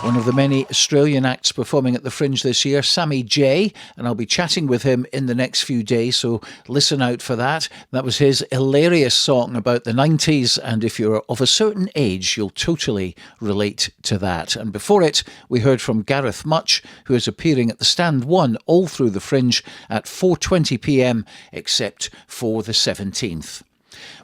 one of the many Australian acts performing at the Fringe this year, Sammy J, and I'll be chatting with him in the next few days, so listen out for that. That was his hilarious song about the 90s, and if you're of a certain age, you'll totally relate to that. And before it, we heard from Gareth Mutch, who is appearing at the Stand 1 all through the Fringe at 4:20pm, except for the 17th.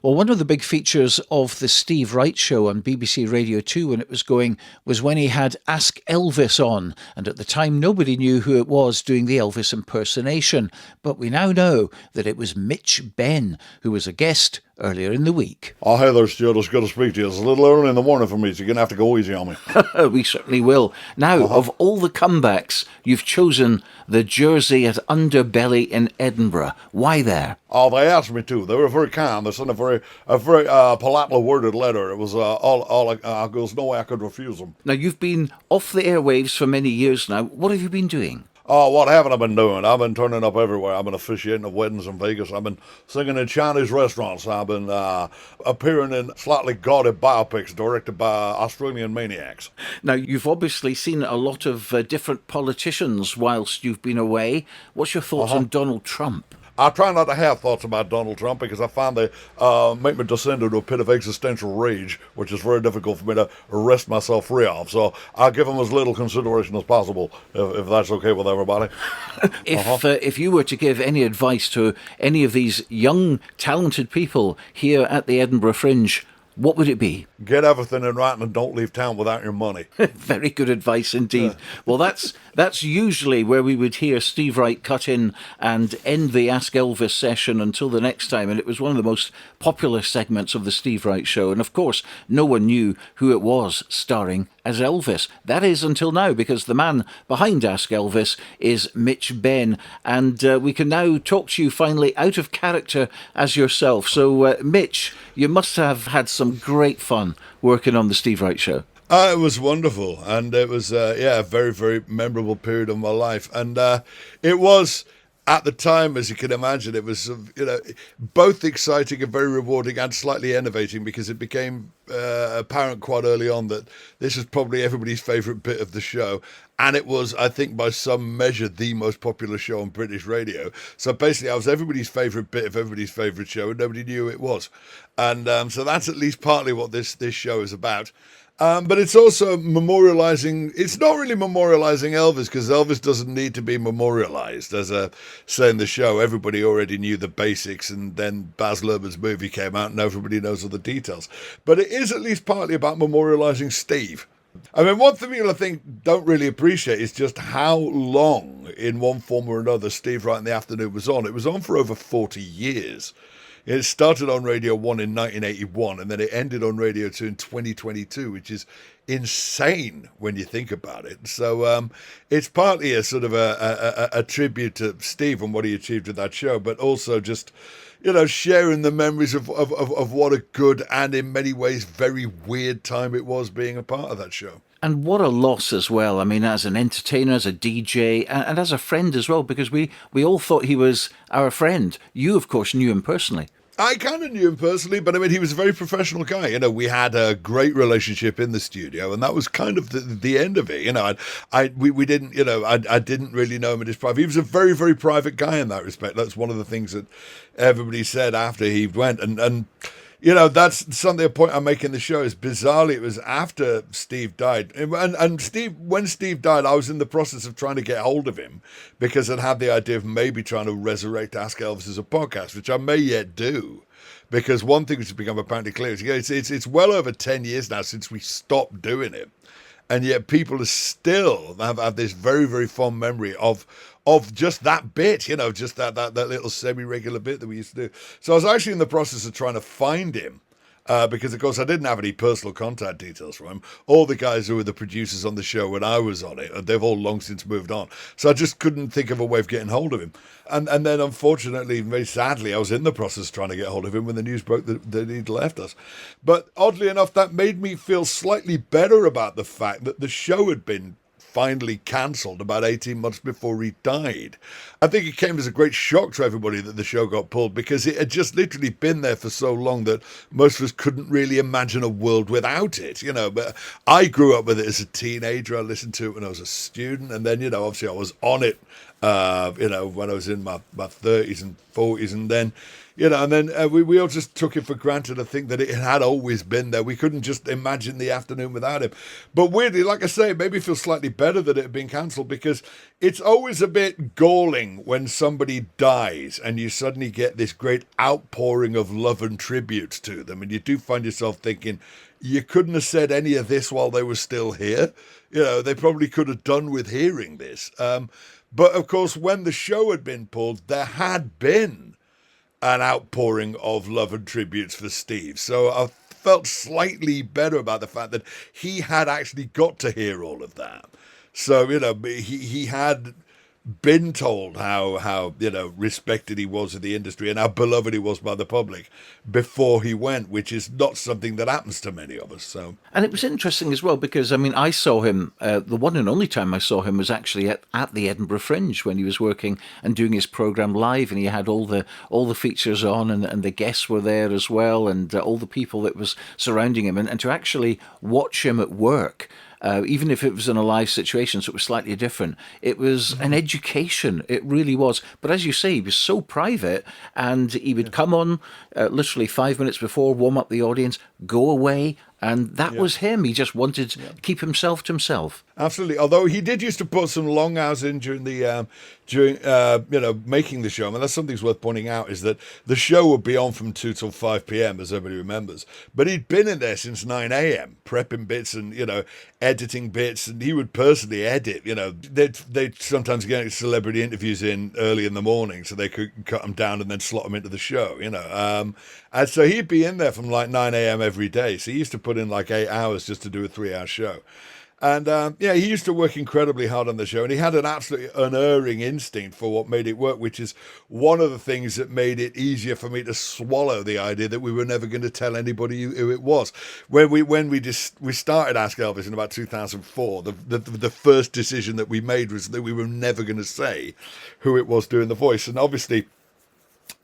Well, one of the big features of the Steve Wright Show on BBC Radio 2 when it was going was when he had Ask Elvis on, and at the time nobody knew who it was doing the Elvis impersonation, but we now know that it was Mitch Benn, who was a guest earlier in the week. Oh, hey there, Stuart. It's good to speak to you. It's a little early in the morning for me, so you're going to have to go easy on me. We certainly will. Now, of all the comebacks, you've chosen the Jersey at Underbelly in Edinburgh. Why there? Oh, they asked me to. They were very kind. They sent a very politely worded letter. It was there was no way I could refuse them. Now, you've been off the airwaves for many years now. What have you been doing? Oh, what haven't I been doing? I've been turning up everywhere. I've been officiating at weddings in Vegas. I've been singing in Chinese restaurants. I've been appearing in slightly gaudy biopics directed by Australian maniacs. Now, you've obviously seen a lot of different politicians whilst you've been away. What's your thoughts on Donald Trump? I try not to have thoughts about Donald Trump because I find they make me descend into a pit of existential rage, which is very difficult for me to wrest myself free of. So I'll give him as little consideration as possible, if that's okay with everybody. If you were to give any advice to any of these young, talented people here at the Edinburgh Fringe, what would it be? Get everything in writing and don't leave town without your money. Very good advice indeed. Well, that's usually where we would hear Steve Wright cut in and end the Ask Elvis session until the next time, and it was one of the most popular segments of the Steve Wright Show, and of course no one knew who it was starring as Elvis. That is until now, because the man behind Ask Elvis is Mitch Benn, and we can now talk to you finally out of character as yourself. So Mitch, you must have had some great fun working on the Steve Wright Show. It was wonderful, and it was a very, very memorable period of my life, and it was, at the time, as you can imagine, it was both exciting and very rewarding and slightly enervating, because it became apparent quite early on that this is probably everybody's favourite bit of the show, and it was, I think, by some measure, the most popular show on British radio. So basically, I was everybody's favourite bit of everybody's favourite show, and nobody knew who it was, and so that's at least partly what this show is about. But it's also memorialising. It's not really memorialising Elvis, because Elvis doesn't need to be memorialised. As I say in the show, everybody already knew the basics, and then Baz Luhrmann's movie came out and everybody knows all the details. But it is at least partly about memorialising Steve. I mean, one thing people, I think, don't really appreciate is just how long, in one form or another, Steve Wright in the Afternoon was on. It was on for over 40 years. It started on Radio 1 in 1981, and then it ended on Radio 2 in 2022, which is insane when you think about it. So it's partly a sort of a tribute to Steve and what he achieved with that show, but also just, sharing the memories of what a good and in many ways very weird time it was being a part of that show. And what a loss as well. I mean, as an entertainer, as a DJ, and as a friend as well, because we all thought he was our friend. You, of course, knew him personally. I kind of knew him personally, but I mean, he was a very professional guy. We had a great relationship in the studio, and that was kind of the end of it. We didn't, I didn't really know him in his private. He was a very, very private guy in that respect. That's one of the things that everybody said after he went, and that's something, a point I make in the show is, bizarrely, it was after Steve died. And when Steve died, I was in the process of trying to get hold of him, because I'd had the idea of maybe trying to resurrect Ask Elvis as a podcast, which I may yet do. Because one thing which has become apparently clear is, it's well over 10 years now since we stopped doing it. And yet people are still have this very, very fond memory of just that bit, just that little semi-regular bit that we used to do. So I was actually in the process of trying to find him, because, of course, I didn't have any personal contact details from him. All the guys who were the producers on the show when I was on it, they've all long since moved on. So I just couldn't think of a way of getting hold of him. And then, unfortunately, very sadly, I was in the process of trying to get hold of him when the news broke that he'd left us. But oddly enough, that made me feel slightly better about the fact that the show had been finally cancelled about 18 months before he died. I think it came as a great shock to everybody that the show got pulled, because it had just literally been there for so long that most of us couldn't really imagine a world without it, you know. But I grew up with it as a teenager. I listened to it when I was a student, and then, you know, obviously I was on it, you know, when I was in my 30s and 40s, and then, you know, and then we all just took it for granted. I think that it had always been there. We couldn't just imagine the afternoon without him. But weirdly, like I say, it made me feel slightly better that it had been cancelled, because it's always a bit galling when somebody dies and you suddenly get this great outpouring of love and tribute to them. And you do find yourself thinking, you couldn't have said any of this while they were still here. You know, they probably could have done with hearing this. But of course, when the show had been pulled, there had been an outpouring of love and tributes for Steve. So I felt slightly better about the fact that he had actually got to hear all of that. So, you know, he had been told how you know, respected he was in the industry and how beloved he was by the public before he went, which is not something that happens to many of us. So, and it was interesting as well, because I mean, I saw him, the one and only time I saw him was actually at the Edinburgh Fringe, when he was working and doing his programme live, and he had all the features on, and the guests were there as well, and all the people that was surrounding him, and to actually watch him at work, even if it was in a live situation, so it was slightly different. It was an education. It really was. But as you say, he was so private, and he would come on literally 5 minutes before, warm up the audience, go away, and that was him. He just wanted to keep himself to himself. Absolutely. Although he did used to put some long hours in during the you know, making the show. I mean, that's something worth pointing out, is that the show would be on from 2 till 5 p.m, as everybody remembers. But he'd been in there since 9 a.m, prepping bits and, you know, editing bits, and he would personally edit. You know, they'd sometimes get celebrity interviews in early in the morning so they could cut them down and then slot them into the show, you know. And so he'd be in there from like 9 a.m. every day. So he used to put in like 8 hours just to do a 3-hour show. And yeah, he used to work incredibly hard on the show, and he had an absolutely unerring instinct for what made it work, which is one of the things that made it easier for me to swallow the idea that we were never going to tell anybody who it was. When we started Ask Elvis in about 2004, the first decision that we made was that we were never going to say who it was doing the voice. And obviously,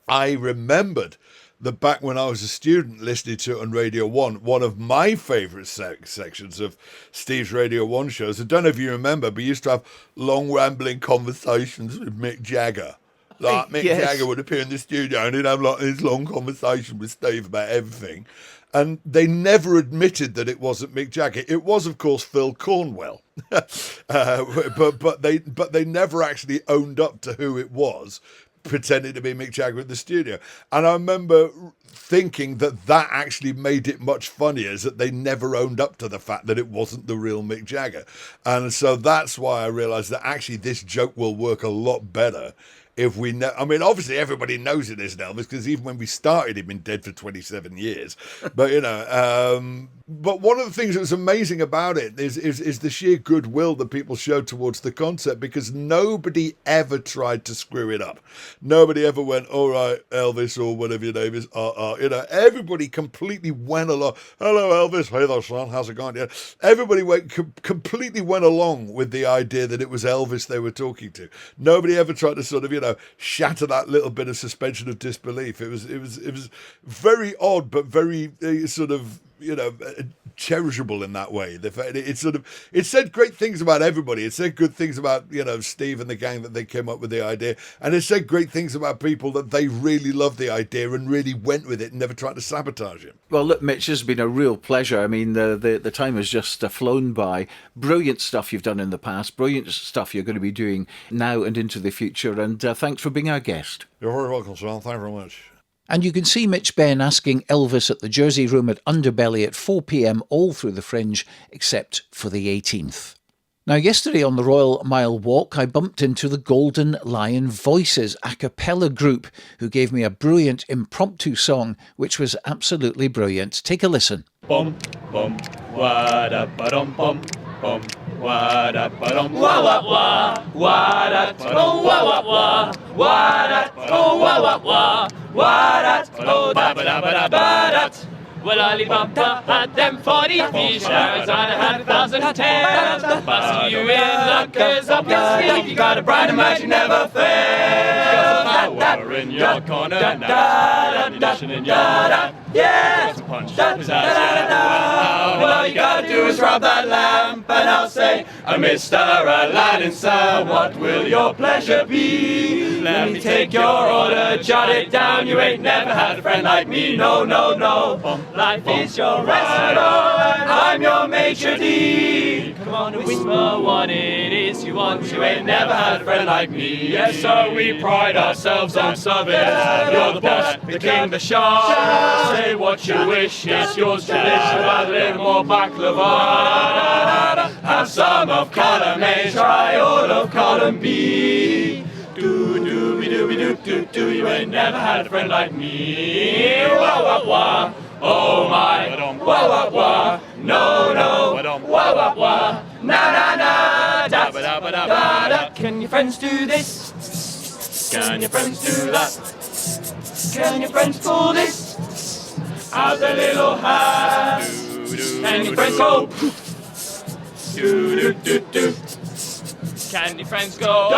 I remembered that back when I was a student listening to it on Radio 1, one of my favourite sections of Steve's Radio 1 shows, I don't know if you remember, but he used to have long rambling conversations with Mick Jagger. Like Mick Jagger would appear in the studio and he'd have like this long conversation with Steve about everything. And they never admitted that it wasn't Mick Jagger. It was, of course, Phil Cornwell. but they never actually owned up to who it was, pretending to be Mick Jagger at the studio. And I remember thinking that actually made it much funnier, is that they never owned up to the fact that it wasn't the real Mick Jagger. And so that's why I realised that actually this joke will work a lot better if we know. I mean, obviously everybody knows it isn't Elvis, because even when we started, he'd been dead for 27 years. But, you know, but one of the things that was amazing about it is the sheer goodwill that people showed towards the concept, because nobody ever tried to screw it up. Nobody ever went, all right, Elvis, or whatever your name is, you know, everybody completely went along. Hello, Elvis. Hey there, son. How's it going? Yeah. Everybody completely went along with the idea that it was Elvis they were talking to. Nobody ever tried to sort of, you know, shatter that little bit of suspension of disbelief. It was very odd, but very sort of, you know, cherishable in that way. The fact it said great things about everybody. It said good things about, you know, Steve and the gang that they came up with the idea, and it said great things about people that they really loved the idea and really went with it and never tried to sabotage it. Well, look, Mitch, it's been a real pleasure. I mean, the time has just flown by. Brilliant stuff you've done in the past. Brilliant stuff you're going to be doing now and into the future. And thanks for being our guest. You're very welcome, Sean. Thank you very much. And you can see Mitch Benn asking Elvis at the Jersey Room at Underbelly at 4 p.m. all through the Fringe, except for the 18th. Now, yesterday on the Royal Mile Walk, I bumped into the Golden Lion Voices a cappella group, who gave me a brilliant impromptu song, which was absolutely brilliant. Take a listen. Bum, bum, wa-da-ba-dum, bum, bum, wa-da-ba-dum, wa-wa-wa, wa-da-ba-dum, wa-wa-wa, wa-da-ba-dum, wa-wa-wa, wa-da-ba-dum, ba-ba-da-ba-da-ba-da. Well, Alibaba had them 40 fish, Arizona had 1,000 tails. Busting you in luck is up your sleeve. You got a bright emerge, you never fail. Power in your corner now, ammunition in your hand. Yeah, a punch. Well, all you gotta do is rob that lamp, and I'll say, Mr. Aladdin, sir, what will your pleasure be? Let me take your order, jot it down. You ain't never had a friend like me. No, no, no. Life is your restaurant, I'm your maitre d'. Come on, whisper what it is you want. You ain't never had a friend like me. Yes, sir, we pride ourselves on service. You're the boss, the king, the shah. Say what you wish, it's yours to dish. A little more baklava. Have some of column A, try all of column B. Do, you ain't never had a friend like me. Wah, wah, wah. Oh my, wah, wah, wah. No, no, wah, wah, wah. Na, na, na, da, da, da, da. Can your friends do this? Can your friends do that? Can your friends pull this out the little hat? Can your friends go? Do. Can your friends go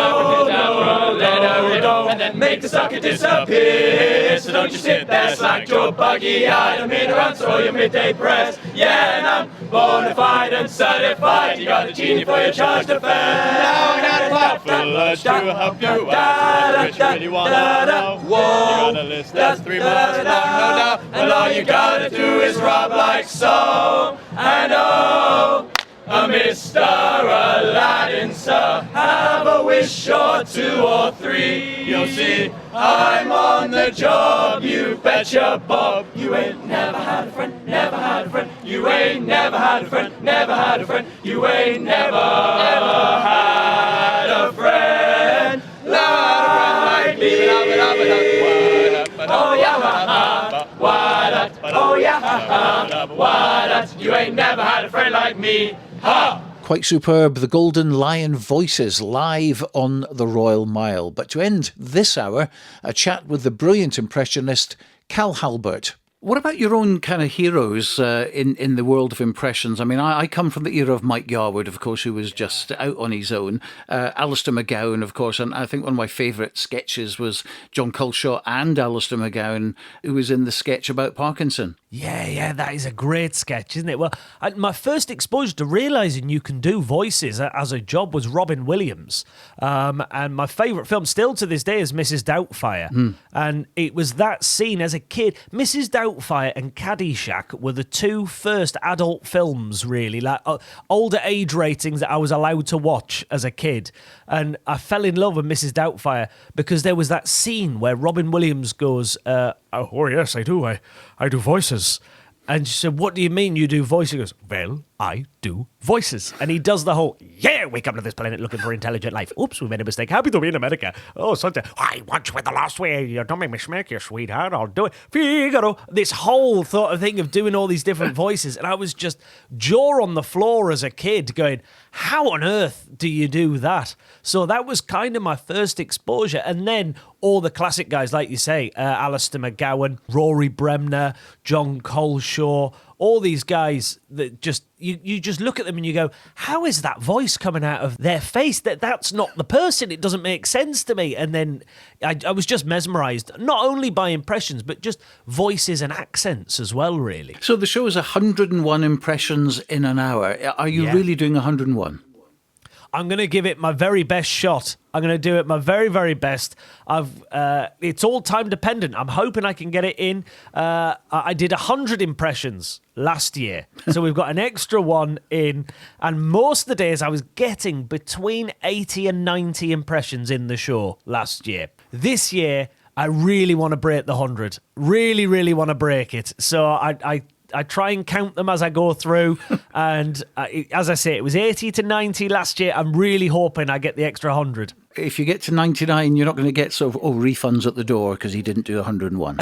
and then make the sucker disappear? So don't you sit there slack your buggy-eyed. I'm here to answer your midday prayers. Yeah, and I'm bona fide and certified. You got the genie for your charge to fare. Now I got a thoughtful urge to help you out. Which you really want to know. You got a list that's 3 miles long, no doubt. And all you gotta do is rob like so. And oh, Mr. Aladdin, sir, have a wish or 2 or 3. You'll see, I'm on the job, you betcha, Bob. You ain't never had a friend, never had a friend. You ain't never had a friend, never had a friend. You ain't never had a friend like me. Oh yeah, oh yeah, you ain't never had a friend like me. Ha! Quite superb, the Golden Lion Voices live on the Royal Mile. But to end this hour, a chat with the brilliant impressionist Cal Halbert. What about your own kind of heroes in the world of impressions? I mean, I come from the era of Mike Yarwood, of course, who was just out on his own. Alistair McGowan, of course, and I think one of my favourite sketches was John Culshaw and Alistair McGowan, who was in the sketch about Parkinson. Yeah, that is a great sketch, isn't it? Well, my first exposure to realising you can do voices as a job was Robin Williams. And my favourite film still to this day is Mrs. Doubtfire. And it was that scene as a kid. Mrs. Doubtfire and Caddyshack were the 2 first adult films, really, like older age ratings that I was allowed to watch as a kid. And I fell in love with Mrs. Doubtfire because there was that scene where Robin Williams goes, oh yes, I do. I do voices. And she said, what do you mean you do voices? He goes, well, I do voices. And he does the whole, yeah, we come to this planet looking for intelligent life. Oops, we made a mistake. Happy to be in America. Oh, something. I want you with the last way. You don't make me smack you, sweetheart. I'll do it. Figaro. This whole thing of doing all these different voices. And I was just jaw on the floor as a kid going, how on earth do you do that? So that was kind of my first exposure. And then all the classic guys, like you say, Alistair McGowan, Rory Bremner, John Coleshaw, all these guys that just, you just look at them and you go, how is that voice coming out of their face? That's not the person. It doesn't make sense to me. And then I was just mesmerised, not only by impressions, but just voices and accents as well, really. So the show is 101 impressions in an hour. Are you really doing 101? I'm going to give it my very best shot. I'm going to do it my very, very best. It's all time dependent. I'm hoping I can get it in. I did 100 impressions last year. So we've got an extra one in. And most of the days I was getting between 80 and 90 impressions in the show last year. This year, I really want to break the 100. Really, really want to break it. So I try and count them as I go through. And as I say, it was 80 to 90 last year. I'm really hoping I get the extra 100. If you get to 99, you're not going to get refunds at the door because he didn't do 101.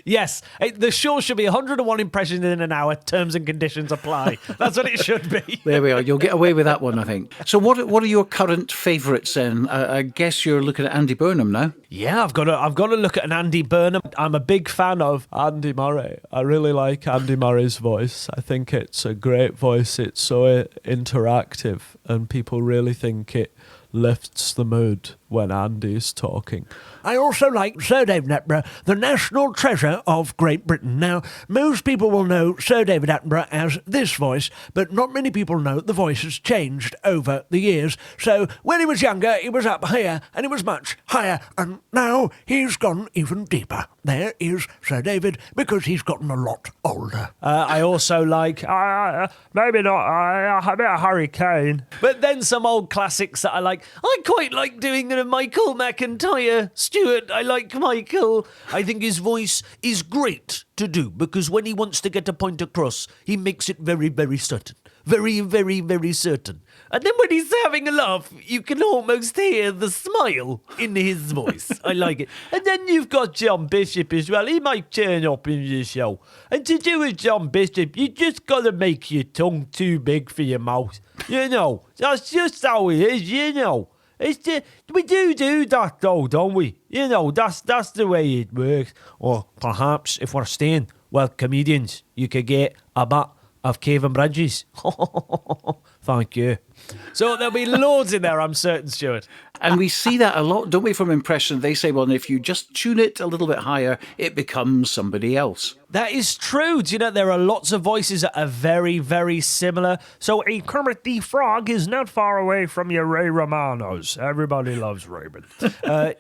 Yes, the show should be 101 impressions in an hour. Terms and conditions apply. That's what it should be. There we are. You'll get away with that one, I think. So what are your current favourites then? I guess you're looking at Andy Burnham now. Yeah, I've got to look at an Andy Burnham. I'm a big fan of Andy Murray. I really like Andy Murray's voice. I think it's a great voice. It's so interactive and people really think it lifts the mood when Andy's talking. I also like Sir David Attenborough, the national treasure of Great Britain. Now, most people will know Sir David Attenborough as this voice, but not many people know the voice has changed over the years. So, when he was younger, he was up here, and he was much higher, and now he's gone even deeper. There is Sir David, because he's gotten a lot older. I also like, maybe not, a bit of Hurricane. But then some old classics that I like. I quite like doing the Michael McIntyre. Stuart, I like Michael. I think his voice is great to do, because when he wants to get a point across, he makes it very, very certain. Very, very, very certain. And then when he's having a laugh, you can almost hear the smile in his voice. I like it. And then you've got John Bishop as well. He might turn up in the show. And to do with John Bishop, you just got to make your tongue too big for your mouth. You know, that's just how it is, you know. It's just, we do that though, don't we? You know, that's the way it works. Or perhaps, if we're staying, well, comedians, you could get a bit of Cavan Bridges. Thank you. So there'll be loads in there, I'm certain, Stuart. And we see that a lot, don't we, from impression? They say, well, if you just tune it a little bit higher, it becomes somebody else. That is true. Do you know, there are lots of voices that are very, very similar. So a Kermit the Frog is not far away from your Ray Romanos. Everybody loves Raymond.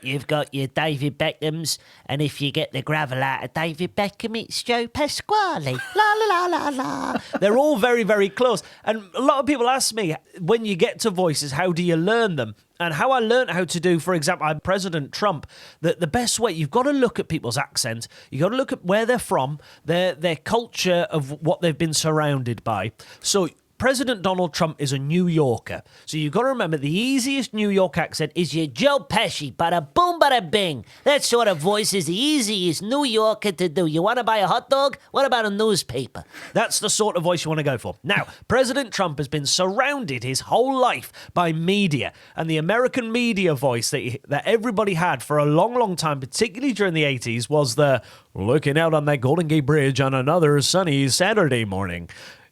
You've got your David Beckhams, and if you get the gravel out of David Beckham, it's Joe Pasquale. La, la, la, la, la. They're all very, very close. And a lot of people ask me, when you get to voices, how do you learn them? And how I learned how to do, for example, President Trump, the best way, you've got to look at people's accent, you've got to look at where they're from, their culture of what they've been surrounded by. So President Donald Trump is a New Yorker. So you've got to remember, the easiest New York accent is your Joe Pesci, bada boom, bada bing. That sort of voice is the easiest New Yorker to do. You want to buy a hot dog? What about a newspaper? That's the sort of voice you want to go for. Now, President Trump has been surrounded his whole life by media, and the American media voice that everybody had for a long, long time, particularly during the 80s, was the looking out on that Golden Gate Bridge on another sunny Saturday morning.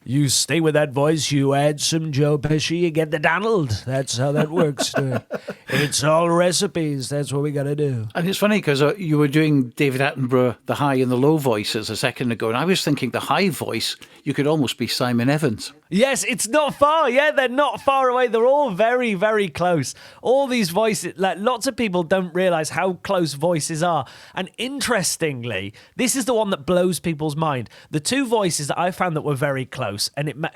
You stay with that voice, you add some Joe Pesci, you get the Donald. That's how that works. It's all recipes. That's what we got to do. And it's funny because you were doing David Attenborough, the high and the low voices a second ago, and I was thinking the high voice, you could almost be Simon Evans. Yes, it's not far. Yeah, they're not far away. They're all very, very close. All these voices, like lots of people don't realise how close voices are. And interestingly, this is the one that blows people's mind. The two voices that I found that were very close, and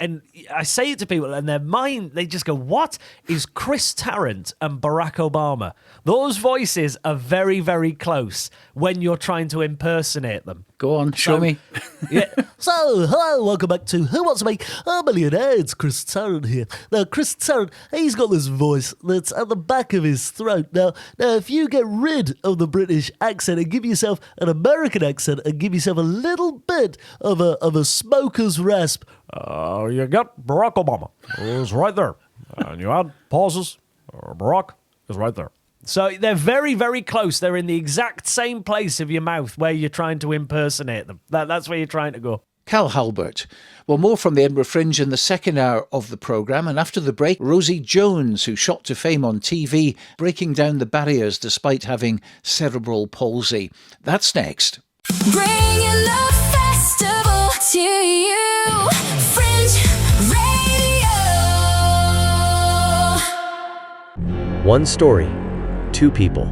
I say it to people, and their mind, they just go, what? Is Chris Tarrant and Barack Obama. Those voices are very, very close when you're trying to impersonate them. Go on, show me. Yeah. So, hello, welcome back to Who Wants to Make a Millionaire? It's Chris Tarrant here. Now, Chris Tarrant, he's got this voice that's at the back of his throat. Now, if you get rid of the British accent and give yourself an American accent and give yourself a little bit of a smoker's rasp, you get Barack Obama. He's right there. And you add pauses, Barack is right there. So they're very, very close. They're in the exact same place of your mouth where you're trying to impersonate them. That's where you're trying to go. Cal Halbert. Well, more from the Edinburgh Fringe in the second hour of the programme. And after the break, Rosie Jones, who shot to fame on TV, breaking down the barriers despite having cerebral palsy. That's next. Bringing the festival to you. Fringe Radio. One story, two people.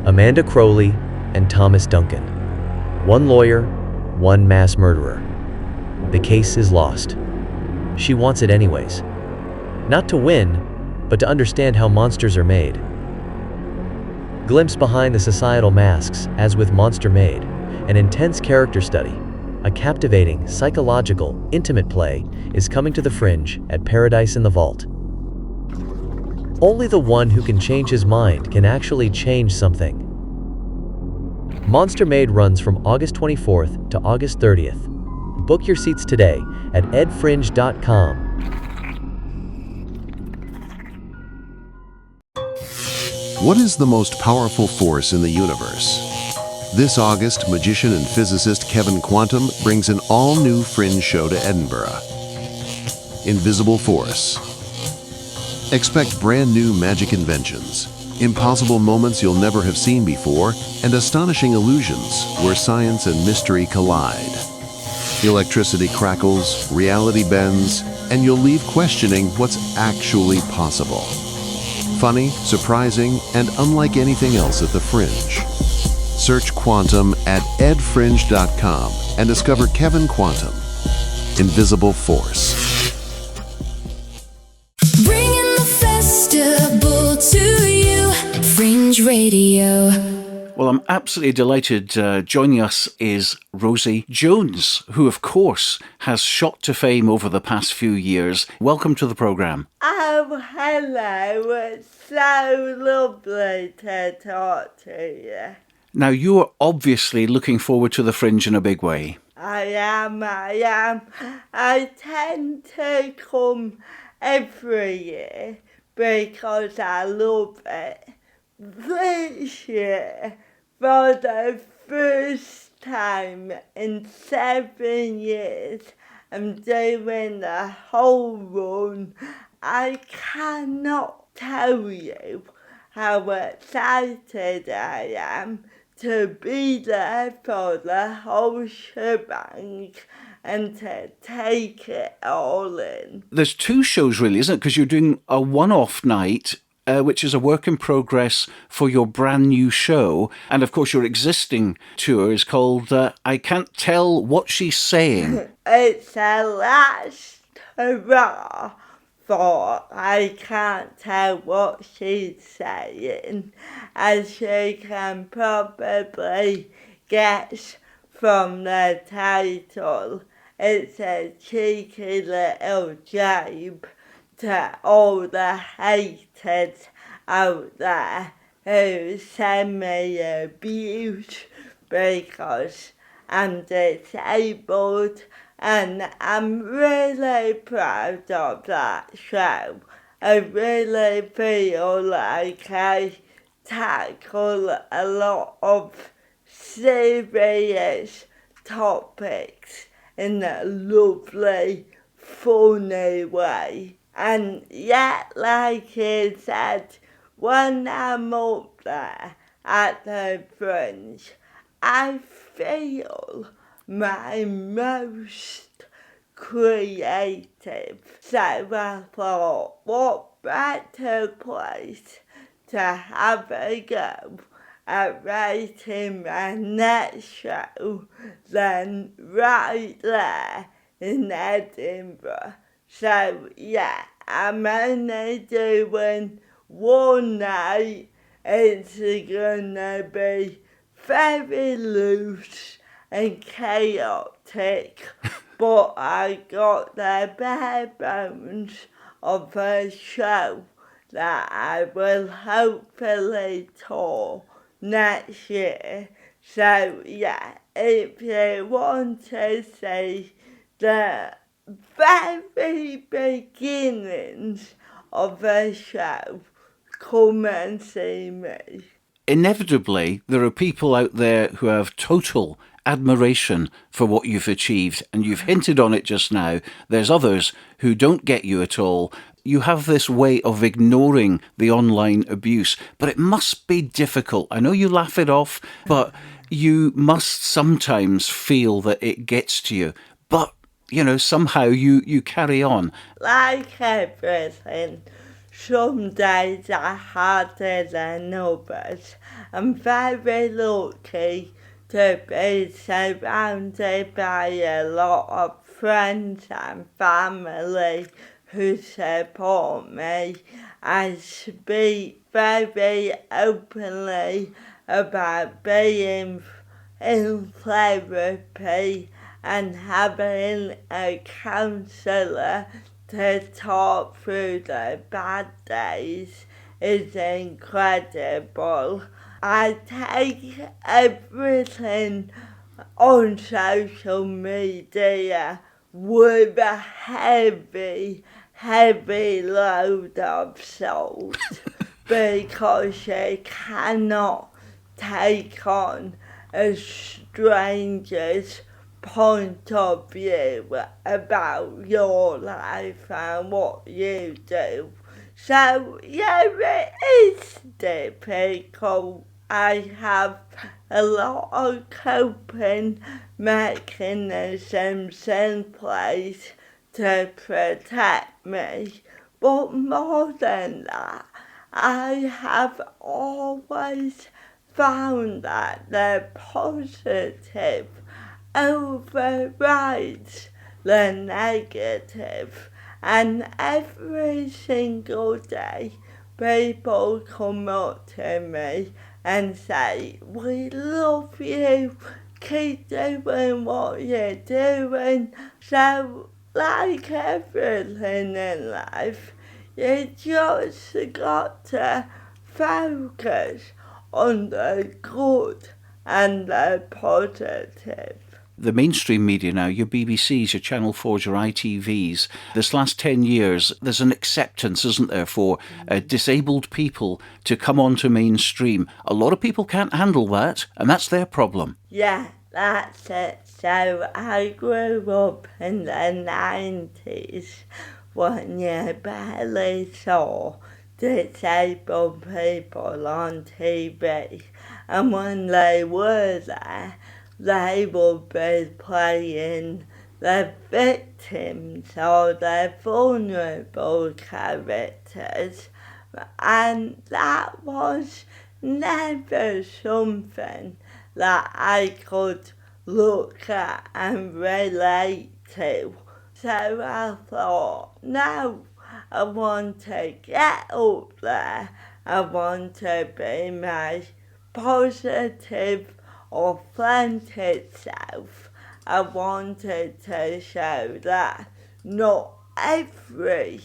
Amanda Crowley and Thomas Duncan. One lawyer, one mass murderer. The case is lost. She wants it anyways. Not to win, but to understand how monsters are made. Glimpse behind the societal masks, as with Monster Made, an intense character study, a captivating, psychological, intimate play is coming to the Fringe at Paradise in the Vault. Only the one who can change his mind can actually change something. Monster Maid runs from August 24th to August 30th. Book your seats today at edfringe.com. What is the most powerful force in the universe? This August, magician and physicist Kevin Quantum brings an all-new Fringe show to Edinburgh. Invisible Force. Expect brand new magic inventions, impossible moments you'll never have seen before, and astonishing illusions where science and mystery collide. Electricity crackles, reality bends, and you'll leave questioning what's actually possible. Funny, surprising, and unlike anything else at the Fringe. Search Quantum at edfringe.com and discover Kevin Quantum, Invisible Force. Bringing the festival to you, Fringe Radio. Well, I'm absolutely delighted. Joining us is Rosie Jones, who, of course, has shot to fame over the past few years. Welcome to the programme. Oh, hello. It's so lovely to talk to you. Now, you're obviously looking forward to the Fringe in a big way. I am. I tend to come every year because I love it. This year, for the first time in 7 years, I'm doing the whole run. I cannot tell you how excited I am to be there for the whole shebang and to take it all in. There's two shows, really, isn't it? Because you're doing a one-off night, which is a work in progress for your brand new show. And, of course, your existing tour is called I Can't Tell What She's Saying. It's a last hurrah for I Can't Tell What She's Saying, as you can probably guess from the title. It's a cheeky little jibe to all the haters out there who send me abuse because I'm disabled, and I'm really proud of that show. I really feel like I tackle a lot of serious topics in a lovely, funny way. And yet, like you said, when I'm up there at the Fringe, I feel my most creative. So I thought, what better place to have a go at writing my next show than right there in Edinburgh. So yeah, I'm only doing one night. It's gonna be very loose and chaotic, but I got the bare bones of a show that I will hopefully tour next year. So yeah, if you want to see the very beginnings of a show, come and see me. Inevitably, there are people out there who have total admiration for what you've achieved, and you've hinted on it just now. There's others who don't get you at all. You have this way of ignoring the online abuse, but it must be difficult. I know you laugh it off, but you must sometimes feel that it gets to you. But, you know, somehow you carry on. Like everything, some days are harder than others. I'm very lucky to be surrounded by a lot of friends and family who support me. I speak very openly about being in therapy and having a counsellor to talk through the bad days is incredible. I take everything on social media with a heavy load of salt because you cannot take on a stranger's point of view about your life and what you do. So yeah, it is difficult. I have a lot of coping mechanisms in place to protect me, but more than that, I have always found that the positive overrides the negative, and every single day people come up to me and say, "We love you, keep doing what you're doing." So like everything in life, you just got to focus on the good and the positive. The mainstream media now, your BBCs, your Channel 4s, your ITVs, this last 10 years, there's an acceptance, isn't there, for disabled people to come onto mainstream. A lot of people can't handle that, and that's their problem. Yeah, that's it. So I grew up in the 90s when you barely saw disabled people on TV, and when they were there, they would be playing the victims or the vulnerable characters, and that was never something that I could look at and relate to. So I thought, no, I want to get up there, I want to be my positive, authentic self. I wanted to show that not every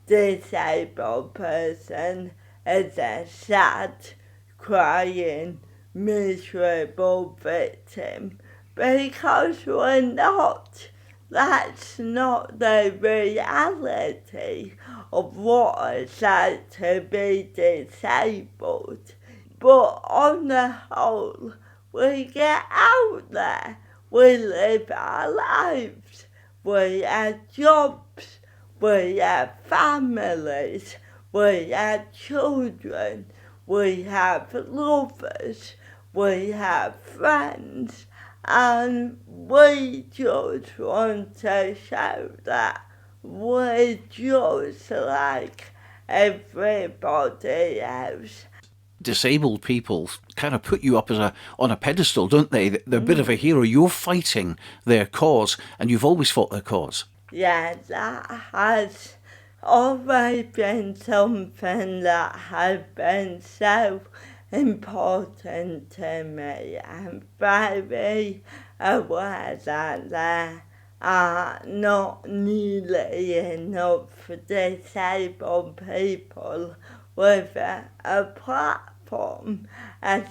disabled person is a sad, crying, miserable victim, because we're not. That's not the reality of what it's like to be disabled. But on the whole, we get out there, we live our lives, we have jobs, we have families, we have children, we have lovers, we have friends, and we just want to show that we're just like everybody else. Disabled people kind of put you up as on a pedestal, don't they? They're a bit of a hero. You're fighting their cause, and you've always fought their cause. Yeah, that has always been something that has been so important to me. I'm very aware that there are not nearly enough disabled people with a platform as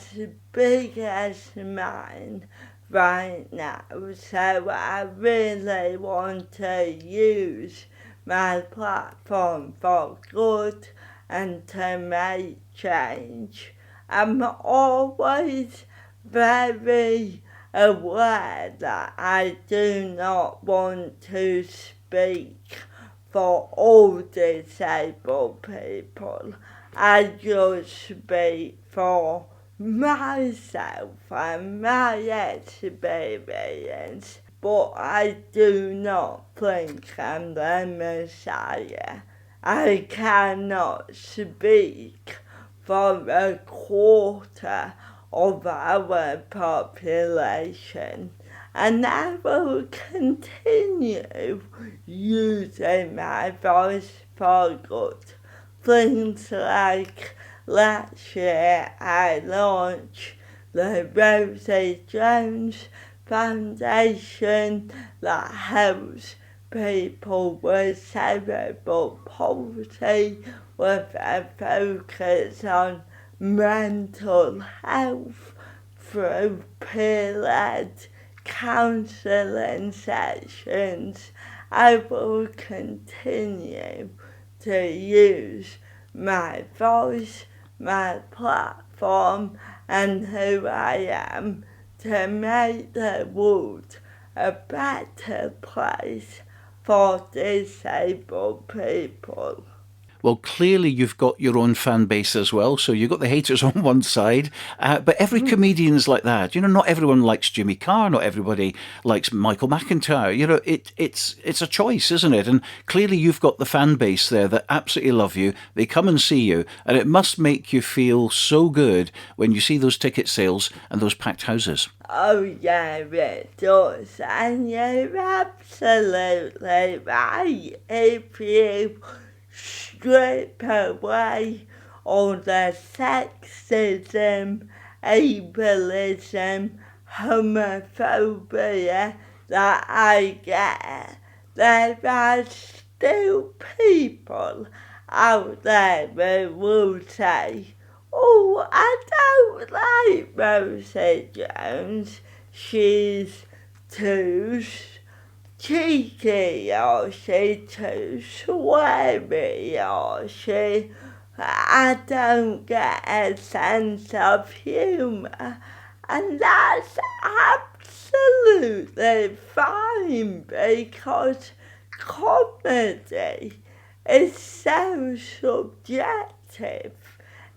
big as mine right now. So I really want to use my platform for good and to make change. I'm always very aware that I do not want to speak for all disabled people. I just speak for myself and my experience, but I do not think I'm the Messiah. I cannot speak for a quarter of our population, and I will continue using my voice for good. Things like last year I launched the Rosie Jones Foundation that helps people with cerebral palsy with a focus on mental health through peer-led counselling sessions. I will continue to use my voice, my platform, and who I am to make the world a better place for disabled people. Well, clearly you've got your own fan base as well. So you've got the haters on one side, but every comedian's like that. You know, not everyone likes Jimmy Carr, not everybody likes Michael McIntyre. You know, it's a choice, isn't it? And clearly you've got the fan base there that absolutely love you. They come and see you, and it must make you feel so good when you see those ticket sales and those packed houses. Oh yeah, it does, and you're absolutely right. If you strip away all the sexism, ableism, homophobia that I get, there are still people out there who will say, oh, I don't like Rosie Jones, she's too cheeky, or she too sweary, or I don't get a sense of humour, and that's absolutely fine because comedy is so subjective.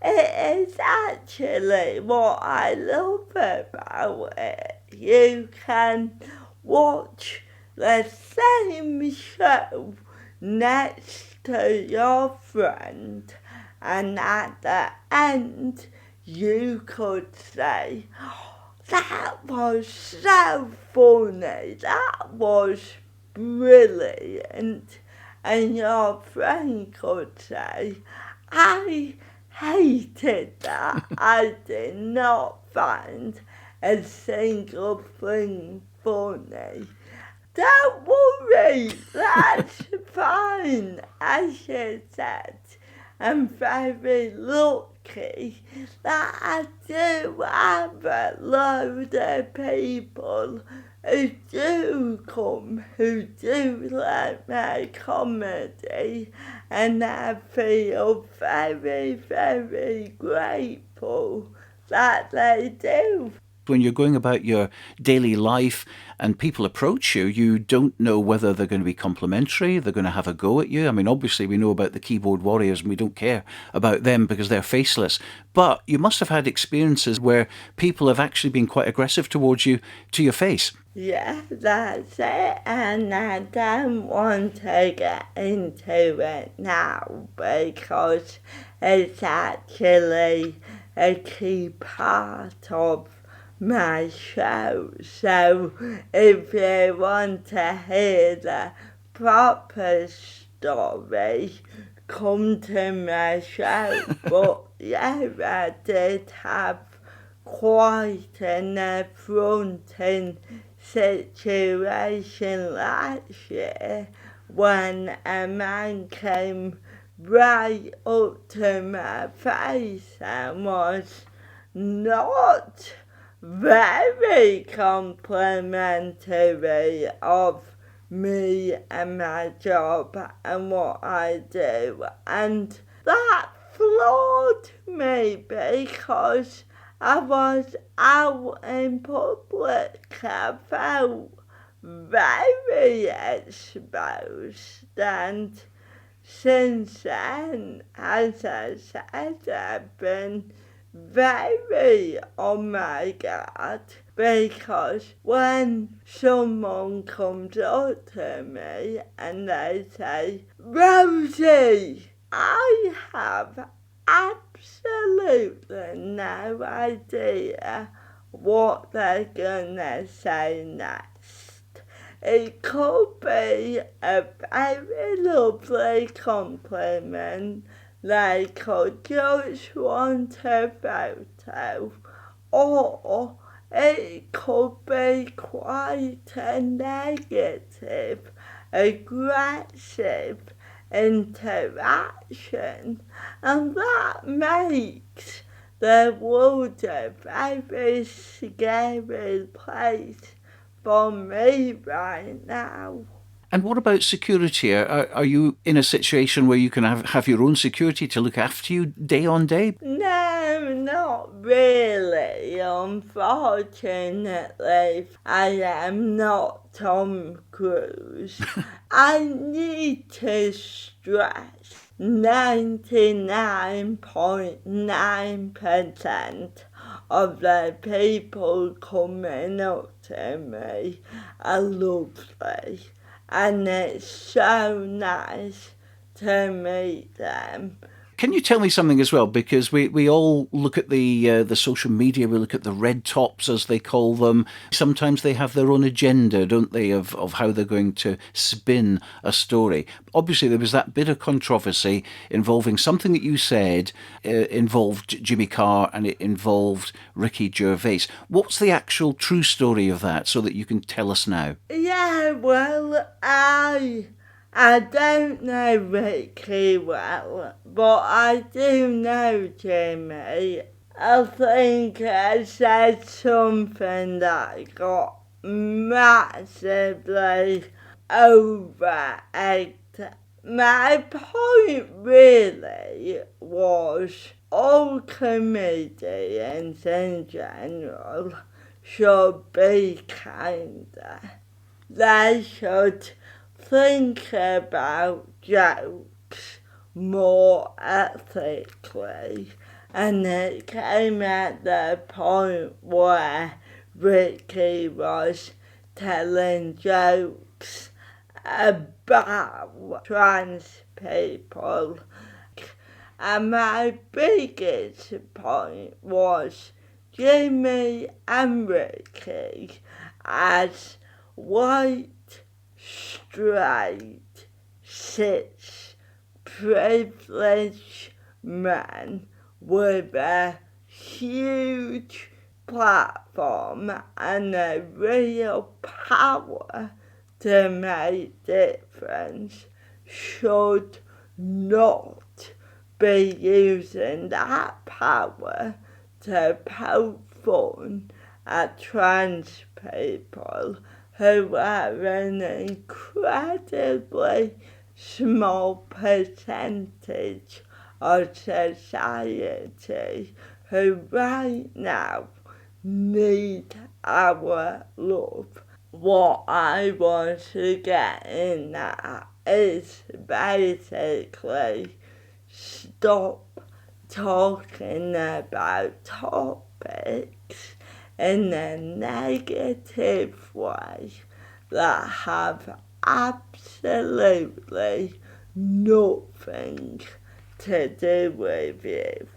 It is actually what I love about it. You can watch the same show next to your friend, and at the end you could say, that was so funny, that was brilliant, and your friend could say, I hated that, I did not find a single thing funny. Don't worry, that's fine, as you said. I'm very lucky that I do have a load of people who do come, who do like my comedy, and I feel very, very grateful that they do. When you're going about your daily life and people approach you, you don't know whether they're going to be complimentary, they're going to have a go at you. I mean, obviously we know about the keyboard warriors and we don't care about them because they're faceless. But you must have had experiences where people have actually been quite aggressive towards you to your face. Yeah, that's it, and I don't want to get into it now because it's actually a key part of my show. So if you want to hear the proper story, come to my show. But yeah, I did have quite an affronting situation last year when a man came right up to my face and was not very complimentary of me and my job and what I do, and that floored me because I was out in public. I felt very exposed, and since then, as I said, I've been very on my guard because when someone comes up to me and they say, Rosie, I have absolutely no idea what they're gonna say next. It could be a very lovely compliment, they could just want a photo, or it could be quite a negative, aggressive interaction, and that makes the world's a very scary place for me right now. And what about security? Are you in a situation where you can have your own security to look after you day on day? No, not really. Unfortunately, I am not Tom Cruise. I need to stress 99.9% of the people coming up to me are lovely. And it's so nice to meet them. Can you tell me something as well? Because we all look at the social media, we look at the red tops, as they call them. Sometimes they have their own agenda, don't they, of how they're going to spin a story. Obviously, there was that bit of controversy involving something that you said involved Jimmy Carr and it involved Ricky Gervais. What's the actual true story of that, so that you can tell us now? Yeah, well, I don't know Ricky well, but I do know Jimmy. I think I said something that got massively overacted. My point really was all comedians in general should be kinder. They should think about jokes more ethically, and it came at the point where Ricky was telling jokes about trans people, and my biggest point was Jimmy and Ricky as white, straight, cis, privileged men with a huge platform and a real power to make difference should not be using that power to poke fun at trans people who are an incredibly small percentage of society who right now need our love. What I want to get in at is basically stop talking about topics in a negative way that have absolutely nothing to do with you.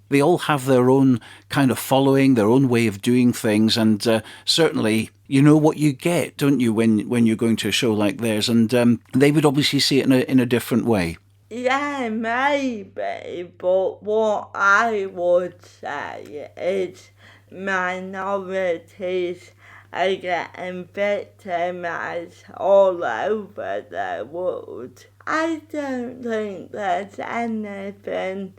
They all have their own kind of following, their own way of doing things, and certainly you know what you get, don't you, when you're going to a show like theirs, and they would obviously see it in a different way. Yeah, maybe, but what I would say is minorities are getting victimised all over the world. I don't think there's anything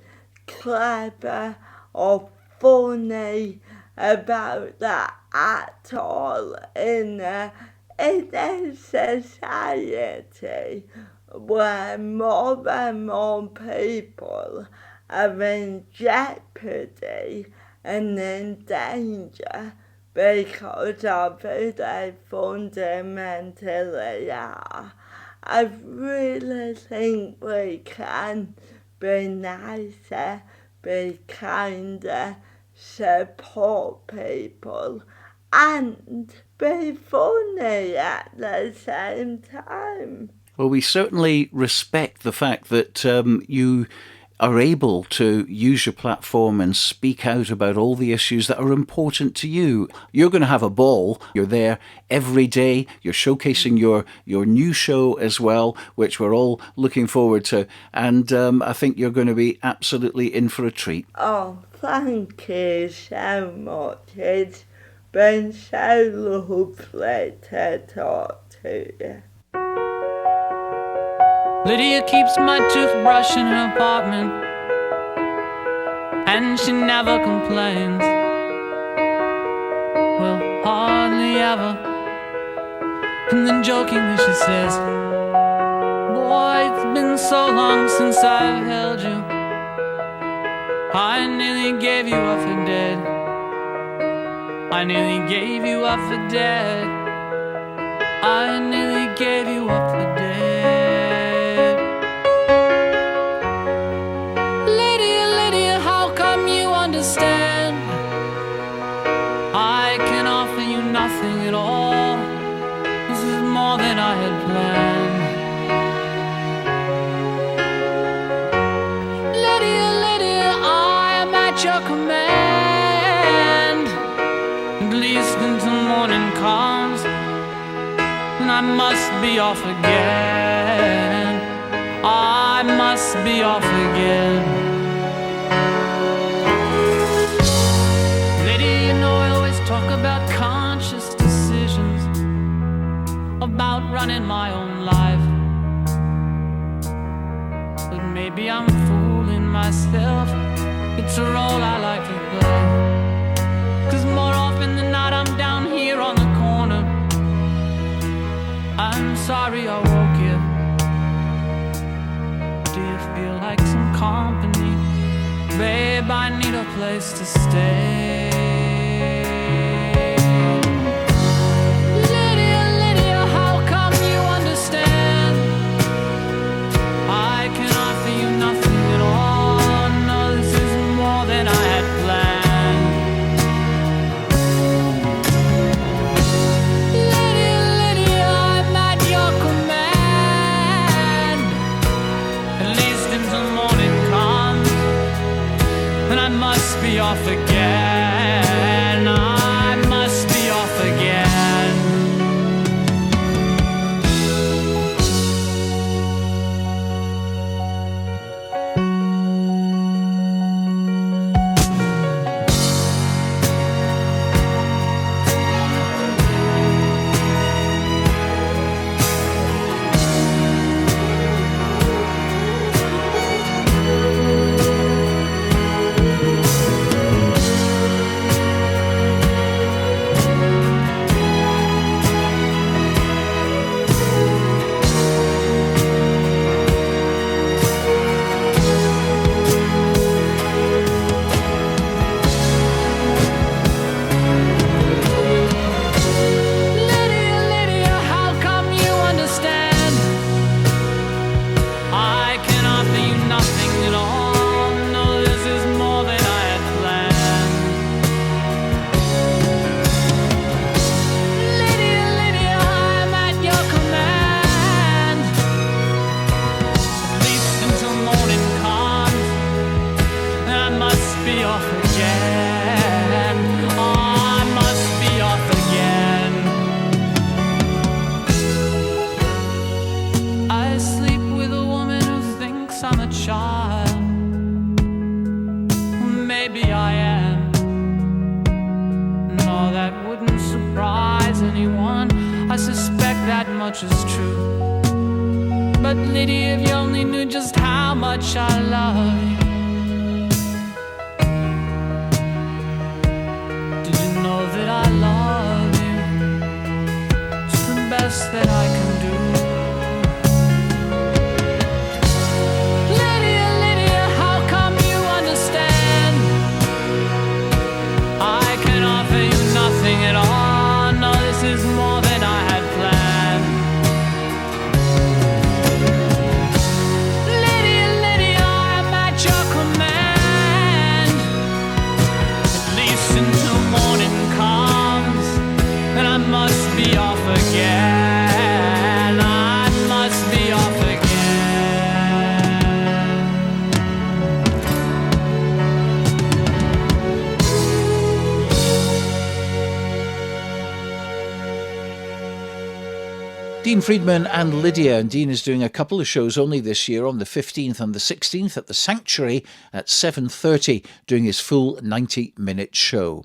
clever or funny about that at all in a society where more and more people are in jeopardy and in danger because of who they fundamentally are. I really think we can be nicer, be kinder, support people, and be funny at the same time. Well, we certainly respect the fact that you are able to use your platform and speak out about all the issues that are important to you. You're going to have a ball. You're there every day. You're showcasing your new show as well, which we're all looking forward to. And I think you're going to be absolutely in for a treat. Oh, thank you so much. It's been so lovely to talk to you. Lydia keeps my toothbrush in her apartment, and she never complains. Well, hardly ever. And then jokingly she says, boy, it's been so long since I've held you. I nearly gave you up for dead. I nearly gave you up for dead. I nearly gave you up for dead. Lydia, Lydia, how come you understand? I can offer you nothing at all. This is more than I had planned. Lydia, Lydia, I am at your command. At least until morning comes, and I must be off again. I must be off again. Lydia, you know I always talk about conscious decisions, about running my own life. But maybe I'm fooling myself. It's a role I like to play. 'Cause more often than not I'm down here on the corner. I'm sorry I woke you. Do you feel like some company? Babe, I need a place to stay. Lydia, Lydia, how come you understand? I can offer you nothing at all. No, this is more than I had planned. Lydia, Lydia, I'm at your command. At least until morning comes, and I must be off again. I must be off again. Lydia, Lydia, how come you understand? I can offer you nothing at all. No, this is more than I had planned. Lydia, Lydia, I'm at your command. At least until morning comes, and I must be off again. I must be off again. I sleep with a woman who thinks I'm a child. Maybe I am. No, that wouldn't surprise anyone. I suspect that much is true. But Lydia, if you only knew just how much I love you. Did you know that I love you? It's the best that I can do. Lydia, Lydia, how come you understand? I can offer you nothing at all. No, this is more than I had planned. Lydia, Lydia, I'm at your command. At least until morning comes, and I must be off again. I must be off again. Dean Friedman and Lydia, and Dean is doing a couple of shows only this year on the 15th and the 16th at the Sanctuary at 7:30, doing his full 90-minute show.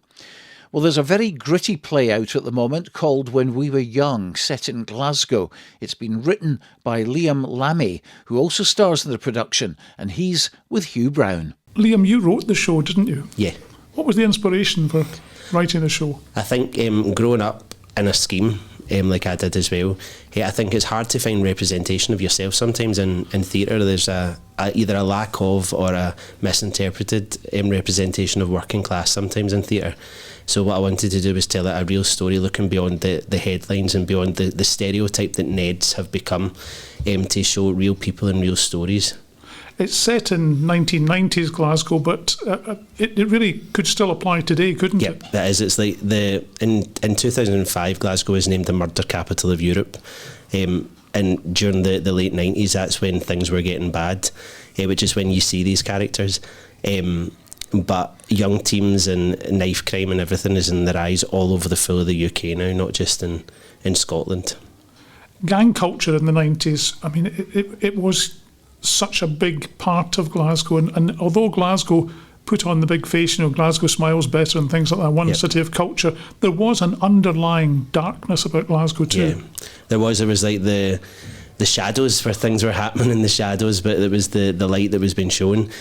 Well, there's a very gritty play out at the moment called When We Were Young, set in Glasgow. It's been written by Liam Lambie, who also stars in the production, and he's with Hugh Brown. Liam, you wrote the show, didn't you? Yeah. What was the inspiration for writing the show? I think growing up in a scheme, like I did as well, I think it's hard to find representation of yourself sometimes in theatre. There's either a lack of or a misinterpreted representation of working class sometimes in theatre. So what I wanted to do was tell a real story looking beyond the headlines and beyond the stereotype that Neds have become, to show real people and real stories. It's set in 1990s Glasgow, but it really could still apply today, couldn't it? Yeah, that is. It's like in 2005, Glasgow was named the murder capital of Europe, and during the late 90s, that's when things were getting bad, which is when you see these characters. But young teams and knife crime and everything is in their eyes all over the full of the UK now, not just in Scotland. Gang culture in the 90s, I mean, it was such a big part of Glasgow, and although Glasgow put on the big face, Glasgow smiles better and things like that, one city of culture, there was an underlying darkness about Glasgow too. Yeah, there was like the shadows where things were happening in the shadows, but it was the light that was being shown.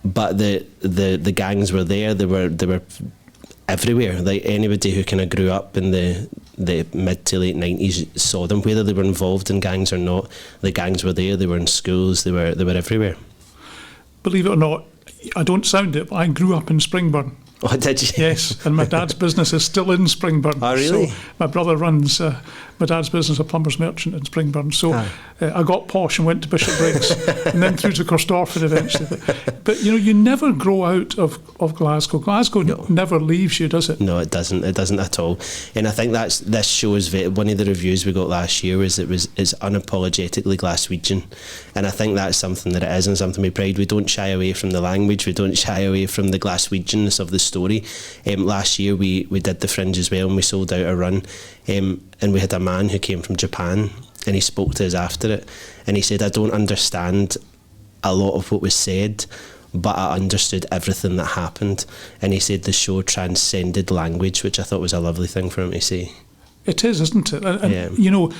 But the gangs were there. They were everywhere. Like anybody who kind of grew up in the mid to late 90s saw them, whether they were involved in gangs or not. The gangs were there. They were in schools. They were everywhere. Believe it or not, I don't sound it, but I grew up in Springburn. Oh, did you? Yes, and my dad's business is still in Springburn. Oh, really? So my brother runs my dad's business, a plumber's merchant in Springburn. So I got posh and went to Bishopbriggs and then through to Corstorphine eventually. But you never grow out of Glasgow. Glasgow never leaves you, does it? No, it doesn't. It doesn't at all. And I think this show is one of the reviews we got last year is unapologetically Glaswegian, and I think that's something that it is and something we pride. We don't shy away from the language. We don't shy away from the Glaswegianness of the story. Last year we did the Fringe as well, and we sold out a run. And we had a man who came from Japan, and he spoke to us after it, and he said, I don't understand a lot of what was said, but I understood everything that happened. And he said the show transcended language, which I thought was a lovely thing for him to say. It is, isn't it? And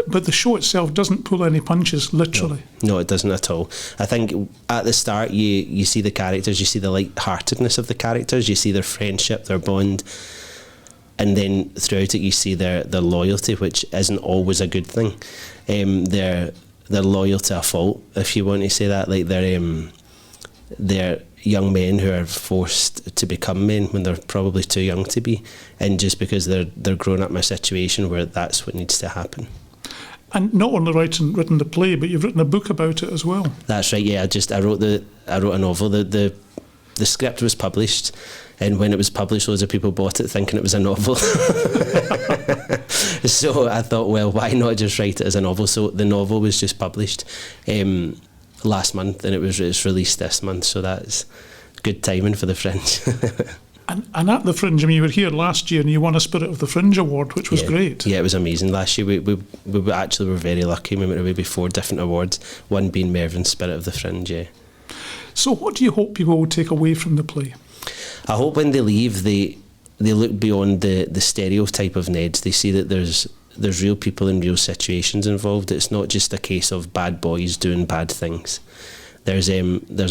but the show itself doesn't pull any punches, literally. No, it doesn't at all. I think at the start you see the characters, you see the light-heartedness of the characters, you see their friendship, their bond, and then throughout it you see their loyalty, which isn't always a good thing. They're loyal to a fault, if you want to say that. Like they're young men who are forced to become men when they're probably too young to be, and just because they're grown up in a situation where that's what needs to happen. And not only written the play, but you've written a book about it as well. That's right. Yeah, I wrote a novel. The script was published, and when it was published, loads of people bought it thinking it was a novel. So I thought, well, why not just write it as a novel? So the novel was just published last month, and it's released this month. So that's good timing for the Fringe. And at the Fringe, I mean, you were here last year and you won a Spirit of the Fringe award, which was great. Yeah, it was amazing. Last year we actually were very lucky. We went away with 4 different awards, one being Mervyn's Spirit of the Fringe, yeah. So what do you hope people will take away from the play? I hope when they leave, they look beyond the stereotype of Neds. They see that there's real people in real situations involved. It's not just a case of bad boys doing bad things. There's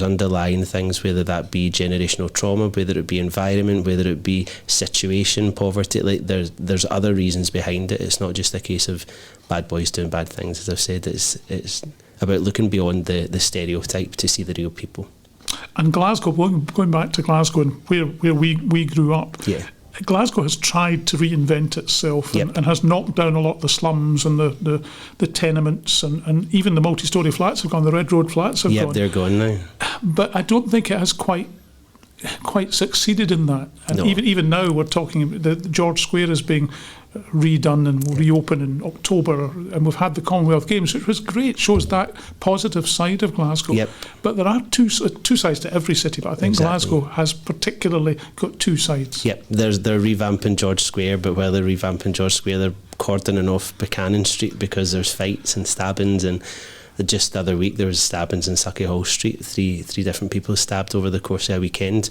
underlying things, whether that be generational trauma, whether it be environment, whether it be situation, poverty. Like there's other reasons behind it. It's not just a case of bad boys doing bad things. As I've said, it's about looking beyond the stereotype to see the real people. And Glasgow, going back to Glasgow and where we grew up, Glasgow has tried to reinvent itself and has knocked down a lot of the slums and the tenements and even the multi-storey flats have gone, the Red Road flats have gone. Yeah, they're gone now. But I don't think it has quite succeeded in that. And even now we're talking, the George Square is being redone and will reopen in October, and we've had the Commonwealth Games, which was great, shows that positive side of Glasgow. But there are two sides to every city, but I think Glasgow has particularly got 2 sides. They're revamping George Square, but while they're revamping George Square, they're cordoning off Buchanan Street because there's fights and stabbings, and just the other week there was stabbings in Suckyhall Street. Three different people stabbed over the course of a weekend.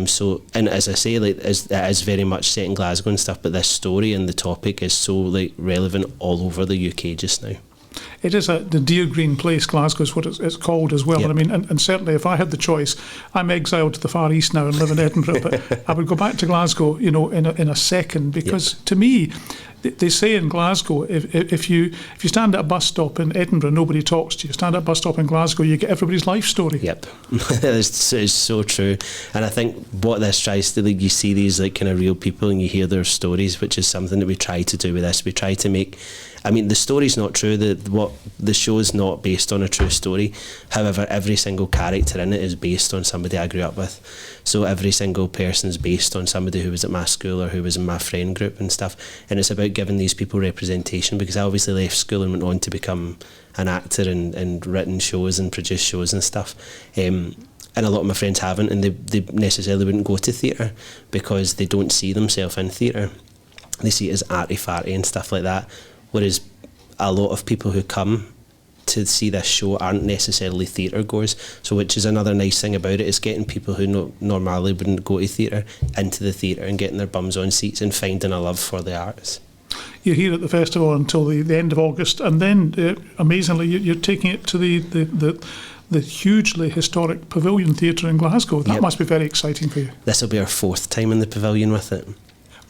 So, and as I say, it is very much set in Glasgow and stuff, but this story and the topic is so relevant all over the UK just now. It is the Deer Green Place, Glasgow is what it's called as well. Yep. I mean, and certainly if I had the choice, I'm exiled to the Far East now and live in Edinburgh, but I would go back to Glasgow, in a second, because to me, they say in Glasgow, if you stand at a bus stop in Edinburgh, nobody talks to you. Stand at a bus stop in Glasgow, you get everybody's life story. Yep, it's so true. And I think what this tries to, you see these kind of real people and you hear their stories, which is something that we try to do with this. We try to make, the story's not true. The show's not based on a true story. However, every single character in it is based on somebody I grew up with. So every single person's based on somebody who was at my school or who was in my friend group and stuff. And it's about giving these people representation, because I obviously left school and went on to become an actor and written shows and produced shows and stuff. And a lot of my friends haven't, and they necessarily wouldn't go to theatre because they don't see themselves in theatre. They see it as arty-farty and stuff like that. Whereas a lot of people who come to see this show aren't necessarily theatre goers, so which is another nice thing about it, is getting people who normally wouldn't go to theatre into the theatre and getting their bums on seats and finding a love for the arts. You're here at the festival until the end of August, and then amazingly you're taking it to the hugely historic Pavilion Theatre in Glasgow. That must be very exciting for you. This will be our 4th time in the Pavilion with it.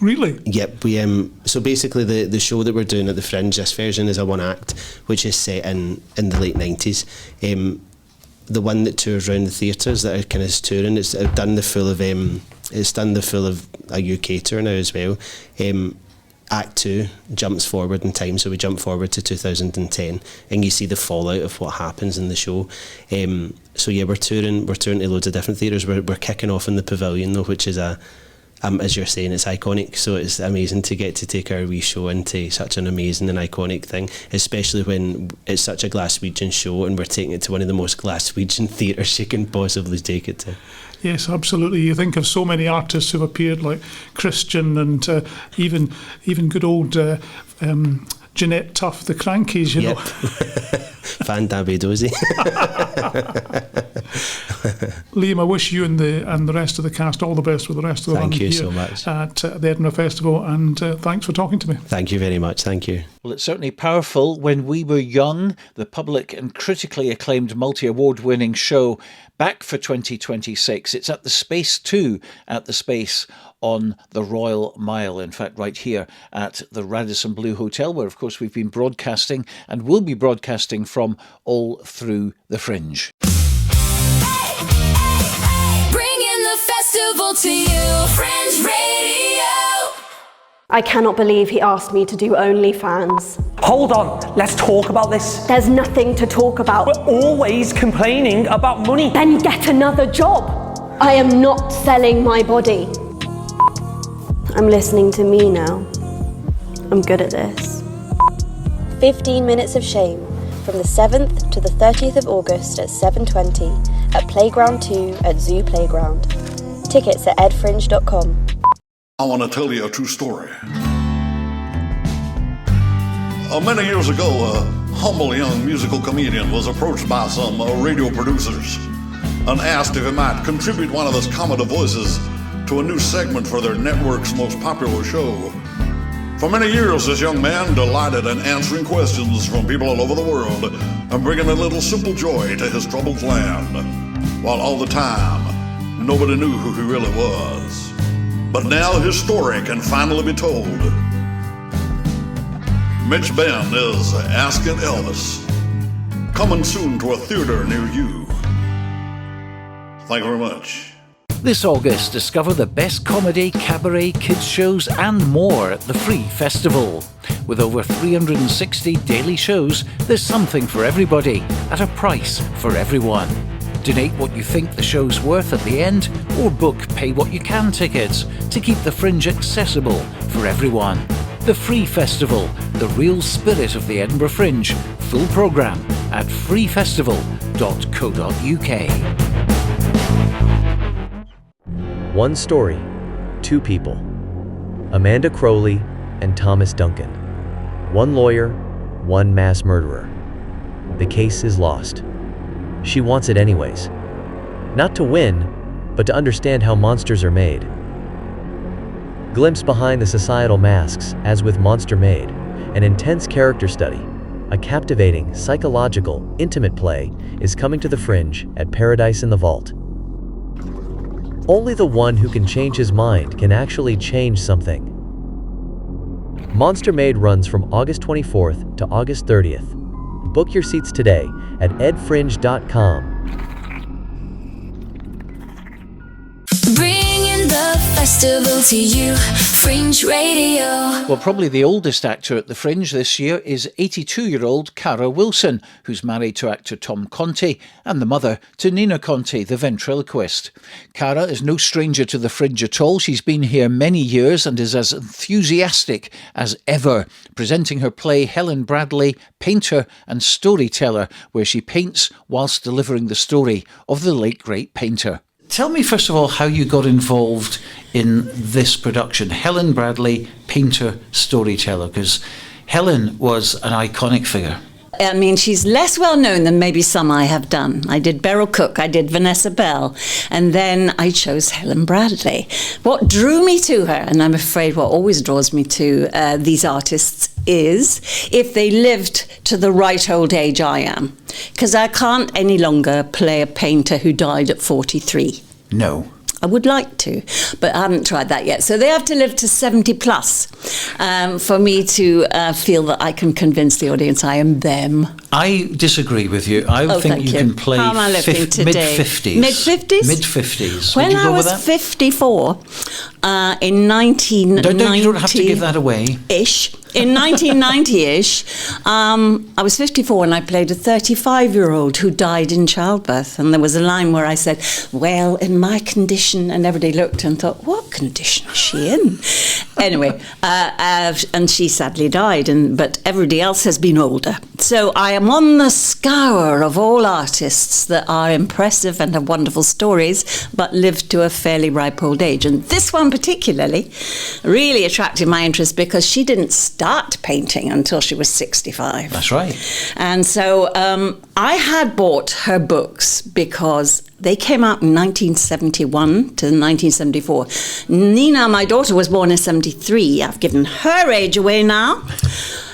Really? Yep. We so basically the show that we're doing at the Fringe, this version is a one act, which is set in the late 90s. The one that tours around the theatres that are kind of touring, it's done the full of a UK tour now as well. Act 2 jumps forward in time, so we jump forward to 2010, and you see the fallout of what happens in the show. So yeah, we're touring to loads of different theatres. We're kicking off in the Pavilion though, which is as you're saying, it's iconic, so it's amazing to get to take our wee show into such an amazing and iconic thing, especially when it's such a Glaswegian show and we're taking it to one of the most Glaswegian theatres you can possibly take it to. Yes, absolutely. You think of so many artists who've appeared, like Christian and even good old Jeanette Tuff, the Crankies, you know. Fan Dabby Dozy. Liam, I wish you and the rest of the cast all the best with the rest of the run here so much at the Edinburgh Festival, and thanks for talking to me. Thank you very much. Thank you. Well, it's certainly powerful. When We Were Young, the public and critically acclaimed multi-award winning show, back for 2026. It's at the Space 2 at the Space on the Royal Mile. In fact, right here at the Radisson Blu Hotel, where, of course, we've been broadcasting and will be broadcasting from all through the Fringe. Bringing the festival to you, Fringe Radio. I cannot believe he asked me to do OnlyFans. Hold on, let's talk about this. There's nothing to talk about. We're always complaining about money. Then get another job. I am not selling my body. I'm listening to me now. I'm good at this. 15 Minutes of Shame, from the 7th to the 30th of August at 7:20 at Playground 2 at Zoo Playground. Tickets at edfringe.com. I want to tell you a true story. Many years ago, a humble young musical comedian was approached by some radio producers and asked if he might contribute one of his comedy voices to a new segment for their network's most popular show. For many years, this young man delighted in answering questions from people all over the world and bringing a little simple joy to his troubled land, while all the time, nobody knew who he really was. But now his story can finally be told. Mitch Benn is Asking Elvis, coming soon to a theater near you. Thank you very much. This August, discover the best comedy, cabaret, kids shows and more at the Free Festival. With over 360 daily shows, there's something for everybody at a price for everyone. Donate what you think the show's worth at the end, or book pay what you can tickets to keep the Fringe accessible for everyone. The Free Festival, the real spirit of the Edinburgh Fringe. Full programme at freefestival.co.uk. One story, two people. Amanda Crowley and Thomas Duncan. One lawyer, one mass murderer. The case is lost. She wants it anyways. Not to win, but to understand how monsters are made. Glimpse behind the societal masks, as with Monster Made, an intense character study. A captivating, psychological, intimate play is coming to the Fringe at Paradise in the Vault. Only the one who can change his mind can actually change something. Monster Maid runs from August 24th to August 30th. Book your seats today at edfringe.com. Bringing the festival to you, Fringe Radio. Well, probably the oldest actor at the Fringe this year is 82-year-old Cara Wilson, who's married to actor Tom Conti and the mother to Nina Conti, the ventriloquist. Cara is no stranger to the Fringe at all. She's been here many years and is as enthusiastic as ever, presenting her play Helen Bradley, Painter and Storyteller, where she paints whilst delivering the story of the late great painter. Tell me, first of all, how you got involved in this production, Helen Bradley, Painter, Storyteller, because Helen was an iconic figure. I mean, she's less well known than maybe some I have done. I did Beryl Cook, I did Vanessa Bell, and then I chose Helen Bradley. What drew me to her, and I'm afraid what always draws me to these artists, is if they lived to the right old age I am. Because I can't any longer play a painter who died at 43. No. I would like to, but I haven't tried that yet. So they have to live to 70 plus for me to feel that I can convince the audience I am them. I disagree with you. I think you can play mid-50s. Mid-50s? Mid-50s. When Would you I go was with that? 54, in 1990... You don't have to give that away. Ish. In 1990-ish, I was 54 and I played a 35-year-old who died in childbirth. And there was a line where I said, well, in my condition, and everybody looked and thought, what condition is she in? Anyway, and she sadly died, but everybody else has been older. So I am on the scour of all artists that are impressive and have wonderful stories, but lived to a fairly ripe old age. And this one particularly really attracted my interest because she didn't start painting until she was 65. That's right. And so I had bought her books because they came out in 1971 to 1974. Nina, my daughter, was born in 73. I've given her age away now.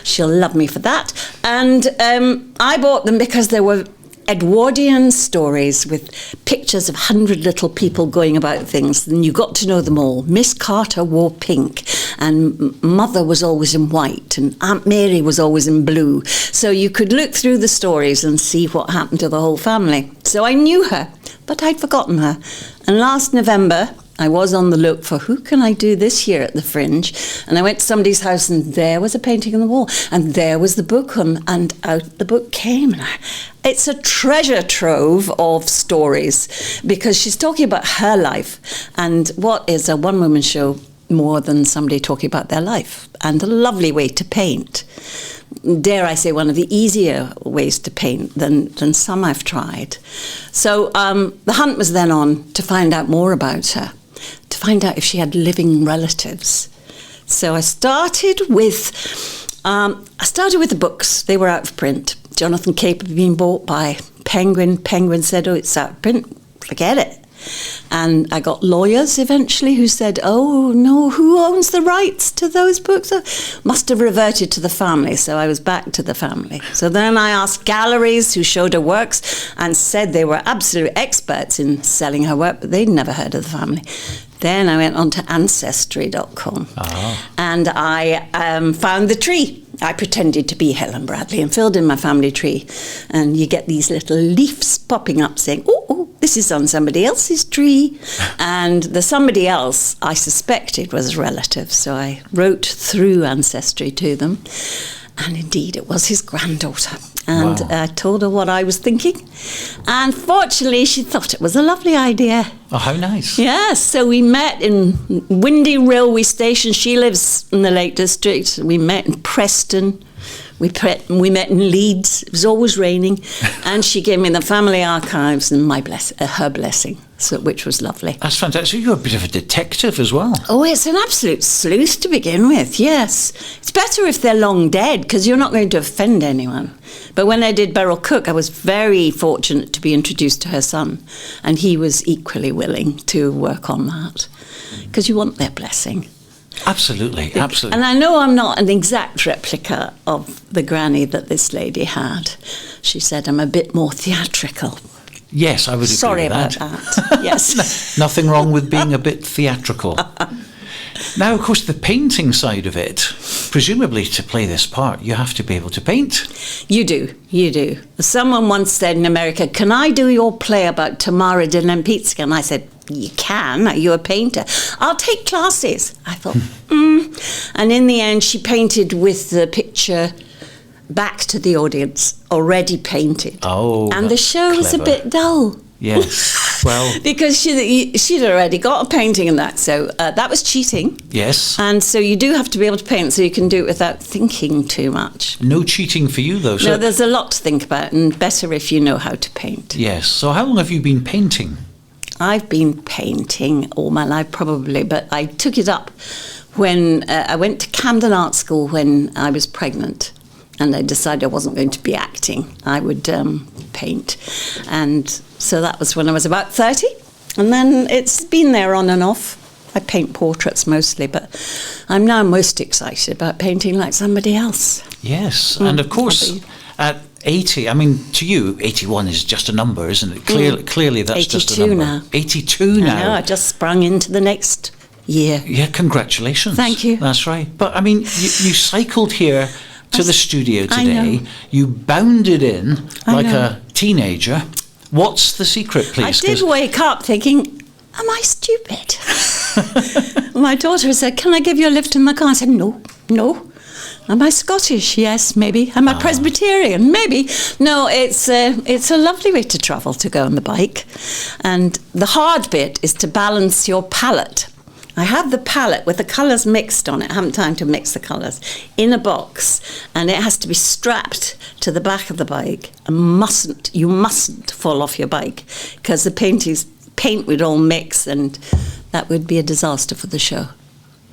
She'll love me for that. And I bought them because they were Edwardian stories with pictures of 100 little people going about things, and you got to know them all. Miss Carter wore pink, and Mother was always in white, and Aunt Mary was always in blue. So you could look through the stories and see what happened to the whole family. So I knew her, but I'd forgotten her. And last November, I was on the look for who can I do this year at the Fringe, and I went to somebody's house and there was a painting on the wall and there was the book and out the book came. It's a treasure trove of stories because she's talking about her life, and what is a one-woman show more than somebody talking about their life, and a lovely way to paint. Dare I say, one of the easier ways to paint than some I've tried. So the hunt was then on to find out more about her, to find out if she had living relatives. So I started with the books. They were out of print. Jonathan Cape had been bought by Penguin. Penguin said, oh, it's out of print. Forget it. And I got lawyers eventually who said, oh, no, who owns the rights to those books? Must have reverted to the family, so I was back to the family. So then I asked galleries who showed her works and said they were absolute experts in selling her work, but they'd never heard of the family. Then I went on to Ancestry.com and I found the tree. I pretended to be Helen Bradley and filled in my family tree. And you get these little leaves popping up saying, oh, this is on somebody else's tree. And the somebody else I suspected was a relative. So I wrote through Ancestry to them. And indeed, it was his granddaughter. And I told her what I was thinking. And fortunately, she thought it was a lovely idea. Oh, how nice. Yes, so we met in Windy Railway Station. She lives in the Lake District. We met in Preston. We met in Leeds. It was always raining. And she gave me the family archives and her blessing, which was lovely. That's fantastic. You're a bit of a detective as well. Oh, it's an absolute sleuth to begin with, yes. It's better if they're long dead because you're not going to offend anyone. But when I did Beryl Cook, I was very fortunate to be introduced to her son. And he was equally willing to work on that because you want their blessing. Absolutely. And I know I'm not an exact replica of the granny that this lady had. She said I'm a bit more theatrical. Yes, I would agree Sorry with about that. Yes. Nothing wrong with being a bit theatrical. Now, of course, the painting side of it, presumably to play this part, you have to be able to paint. You do. Someone once said in America, can I do your play about Tamara de Lempicka? And I said, you can, are you a painter? I'll take classes. I thought, And in the end, she painted with the picture back to the audience, already painted. Oh, and the show was a bit dull. Yes, well... because she'd already got a painting in that, so that was cheating. Yes. And so you do have to be able to paint so you can do it without thinking too much. No cheating for you, though. No, there's a lot to think about, and better if you know how to paint. Yes. So how long have you been painting? I've been painting all my life, probably, but I took it up when I went to Camden Art School when I was pregnant. And I decided I wasn't going to be acting. I would paint. And so that was when I was about 30. And then it's been there on and off. I paint portraits mostly, but I'm now most excited about painting like somebody else. Yes, and of course, at 80, I mean, to you, 81 is just a number, isn't it? Clearly that's just a number. Now. 82 now. I know, I just sprung into the next year. Yeah, congratulations. Thank you. That's right. But, I mean, you cycled here to the studio I today. know. You bounded in like know. a teenager. What's the secret, please? I did wake up thinking, am I stupid? My daughter said, can I give you a lift in the car? I said, no. Am I Scottish? Yes, maybe. Am I Presbyterian? Maybe. No, it's a lovely way to travel, to go on the bike. And the hard bit is to balance your palette. I have the palette with the colours mixed on it. I haven't time to mix the colours in a box, and it has to be strapped to the back of the bike. And you mustn't fall off your bike because the paint would all mix, and that would be a disaster for the show.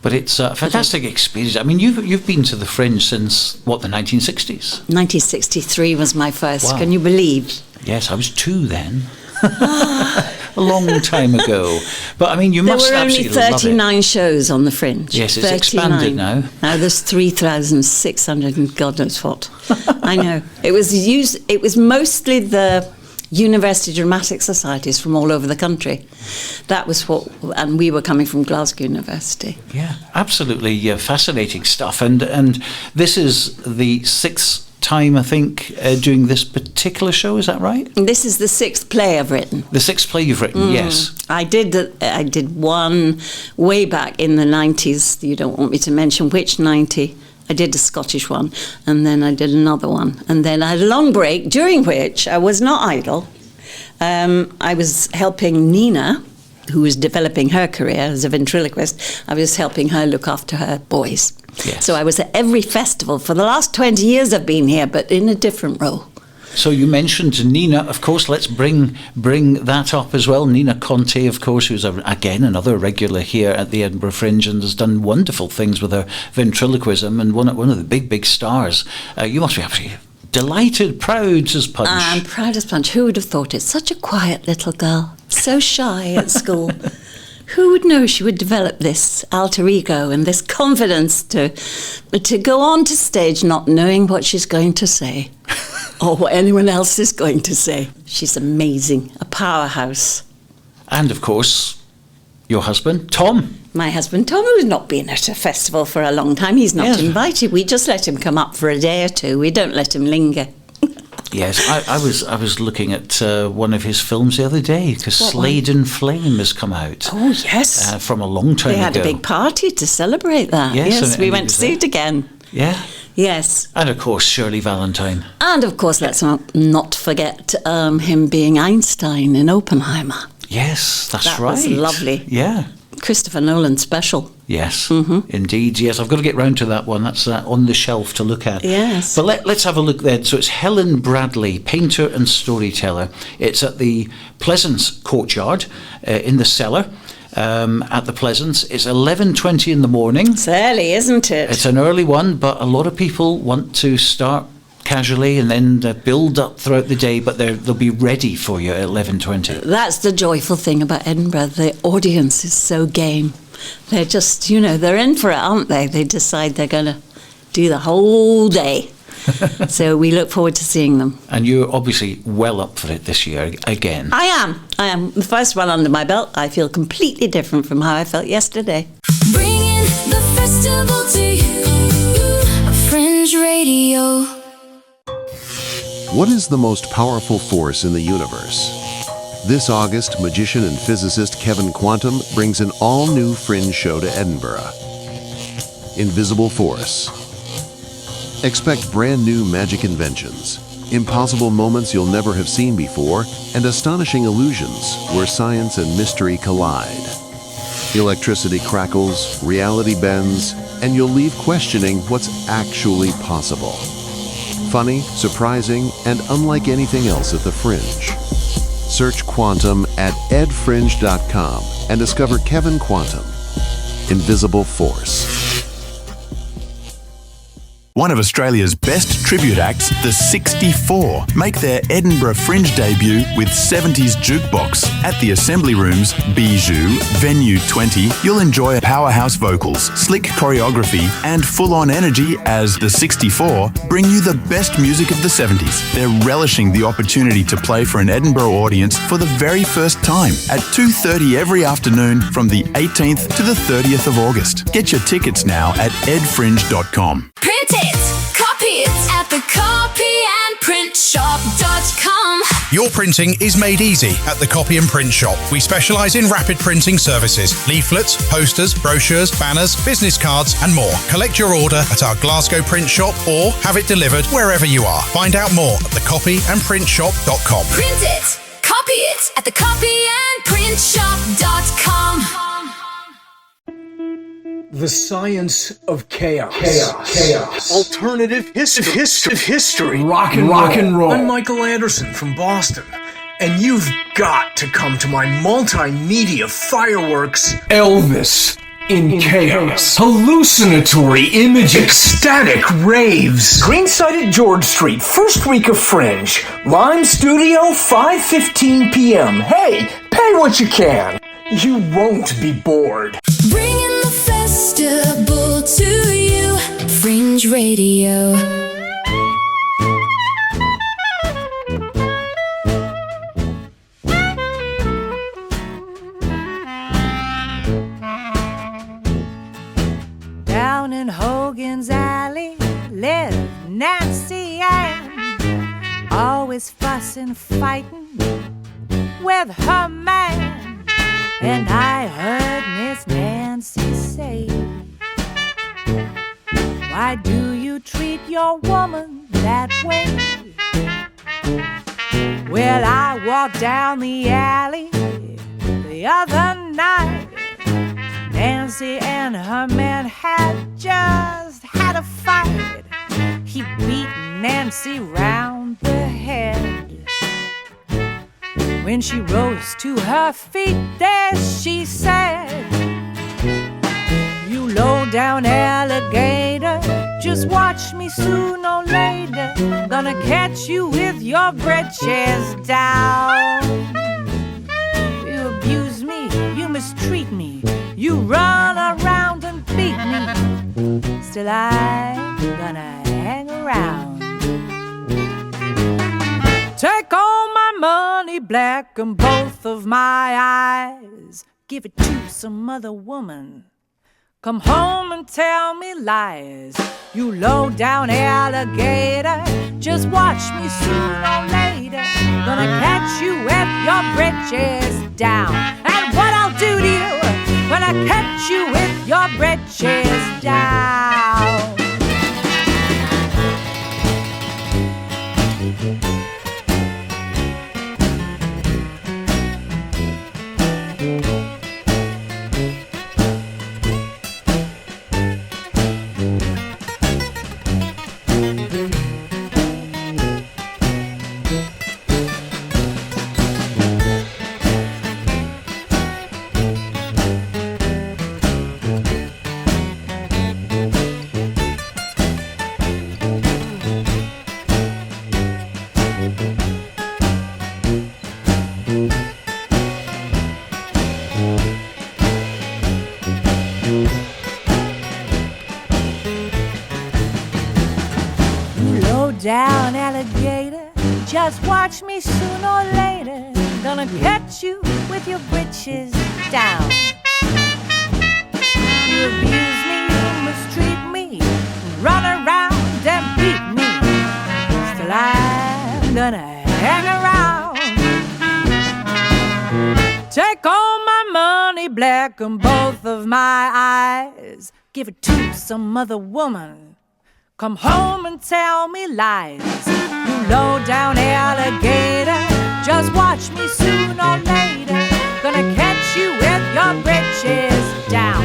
But it's a fantastic experience. I mean, you've been to the Fringe since, what, the 1960s? 1963 was my first. Wow. Can you believe? Yes, I was 2 then. A long time ago. But, I mean, you must absolutely love it. There were only 39 shows on the Fringe. Yes, it's 39. expanded now. Now there's 3,600 and God knows what. I know. It was mostly the university dramatic societies from all over the country. That was and we were coming from Glasgow University. Yeah, absolutely fascinating stuff. And this is the 6th time, I think, doing this particular show. Is that right? This is the 6th play I've written. The 6th play you've written, yes. I did one way back in the 90s. You don't want me to mention which 90. I did a Scottish one, and then I did another one. And then I had a long break, during which I was not idle. I was helping Nina, who was developing her career as a ventriloquist. I was helping her look after her boys. Yes. So I was at every festival for the last 20 years I've been here, but in a different role. So you mentioned Nina, of course. Let's bring that up as well. Nina Conte, of course, who's again another regular here at the Edinburgh Fringe and has done wonderful things with her ventriloquism, and one of the big stars. You must be absolutely delighted, proud as punch. I'm proud as punch. Who would have thought it? Such a quiet little girl, so shy at school. Who would know she would develop this alter ego and this confidence to go on to stage not knowing what she's going to say or what anyone else is going to say. She's amazing, a powerhouse. And, of course, your husband, Tom. My husband, Tom, who's not been at a festival for a long time. He's not invited. We just let him come up for a day or two. We don't let him linger. Yes, I was looking at one of his films the other day because Slade and Flame has come out. Oh, yes. From a long time ago. They had a big party to celebrate that. Yes, we went to see it again. Yeah. Yes. And, of course, Shirley Valentine. And, of course, let's not forget him being Einstein in Oppenheimer. Yes, that's right. That was lovely. Yeah. Christopher Nolan special. Yes, indeed. Yes, I've got to get round to that one. That's on the shelf to look at. Yes. But let's have a look then. So it's Helen Bradley, painter and storyteller. It's at the Pleasance Courtyard in the cellar. At the Pleasance. It's 11:20 in the morning. It's early, isn't it? It's an early one, but a lot of people want to start casually and then build up throughout the day, but they'll be ready for you at 11:20. That's the joyful thing about Edinburgh. The audience is so game. they're just, they're in for it, aren't they? They decide they're going to do the whole day. So we look forward to seeing them. And you're obviously well up for it this year again. I am. The first one under my belt. I feel completely different from how I felt yesterday. Bringing the festival to you, Fringe Radio. What is the most powerful force in the universe? This August, magician and physicist Kevin Quantum brings an all-new Fringe show to Edinburgh. Invisible Force. Expect brand new magic inventions, impossible moments you'll never have seen before, and astonishing illusions where science and mystery collide. Electricity crackles, reality bends, and you'll leave questioning what's actually possible. Funny, surprising, and unlike anything else at the Fringe. Search Quantum at edfringe.com and discover Kevin Quantum, Invisible Force. One of Australia's best tribute acts, the 64, make their Edinburgh Fringe debut with 70s jukebox. At the Assembly Rooms, Bijou, Venue 20, you'll enjoy powerhouse vocals, slick choreography, and full-on energy as the 64 bring you the best music of the 70s. They're relishing the opportunity to play for an Edinburgh audience for the very first time at 2:30 every afternoon from the 18th to the 30th of August. Get your tickets now at edfringe.com. Print it, copy it at the copyandprintshop.com. Your printing is made easy at the Copy and Print Shop. We specialise in rapid printing services, leaflets, posters, brochures, banners, business cards and more. Collect your order at our Glasgow print shop or have it delivered wherever you are. Find out more at thecopyandprintshop.com. Print it, copy it at the copyandprintshop.com. The science of chaos. Chaos. Alternative history. Rock and roll. I'm Michael Anderson from Boston. And you've got to come to my multimedia fireworks. Elvis in chaos. Hallucinatory images. Ecstatic raves. Greenside at George Street. First week of Fringe. Lime Studio, 5:15 p.m. Hey, pay what you can. You won't be bored. Bringing the festival to you, Fringe Radio. Down in Hogan's Alley lived Nancy Ann, always fussing, fighting with her man. And I heard Miss Nancy say, why do you treat your woman that way? Well, I walked down the alley the other night. Nancy and her man had just had a fight. He beat Nancy round the head. When she rose to her feet, there she said, you low-down alligator, just watch me soon or later. Gonna catch you with your britches down. You abuse me, you mistreat me, you run around and beat me. Still I'm gonna hang around. Take all my money, black and both of my eyes. Give it to some other woman. Come home and tell me lies. You low-down alligator, just watch me soon or later. Gonna catch you with your britches down. And what I'll do to you when I catch you with your britches down. down alligator. Just watch me sooner or later. Gonna catch you with your britches down. You abuse me, you mistreat me, run around and beat me. Still I'm gonna hang around. Take all my money, blacken both of my eyes. Give it to some other woman. Come home and tell me lies. You low down alligator. Just watch me sooner or later. Gonna catch you with your britches down.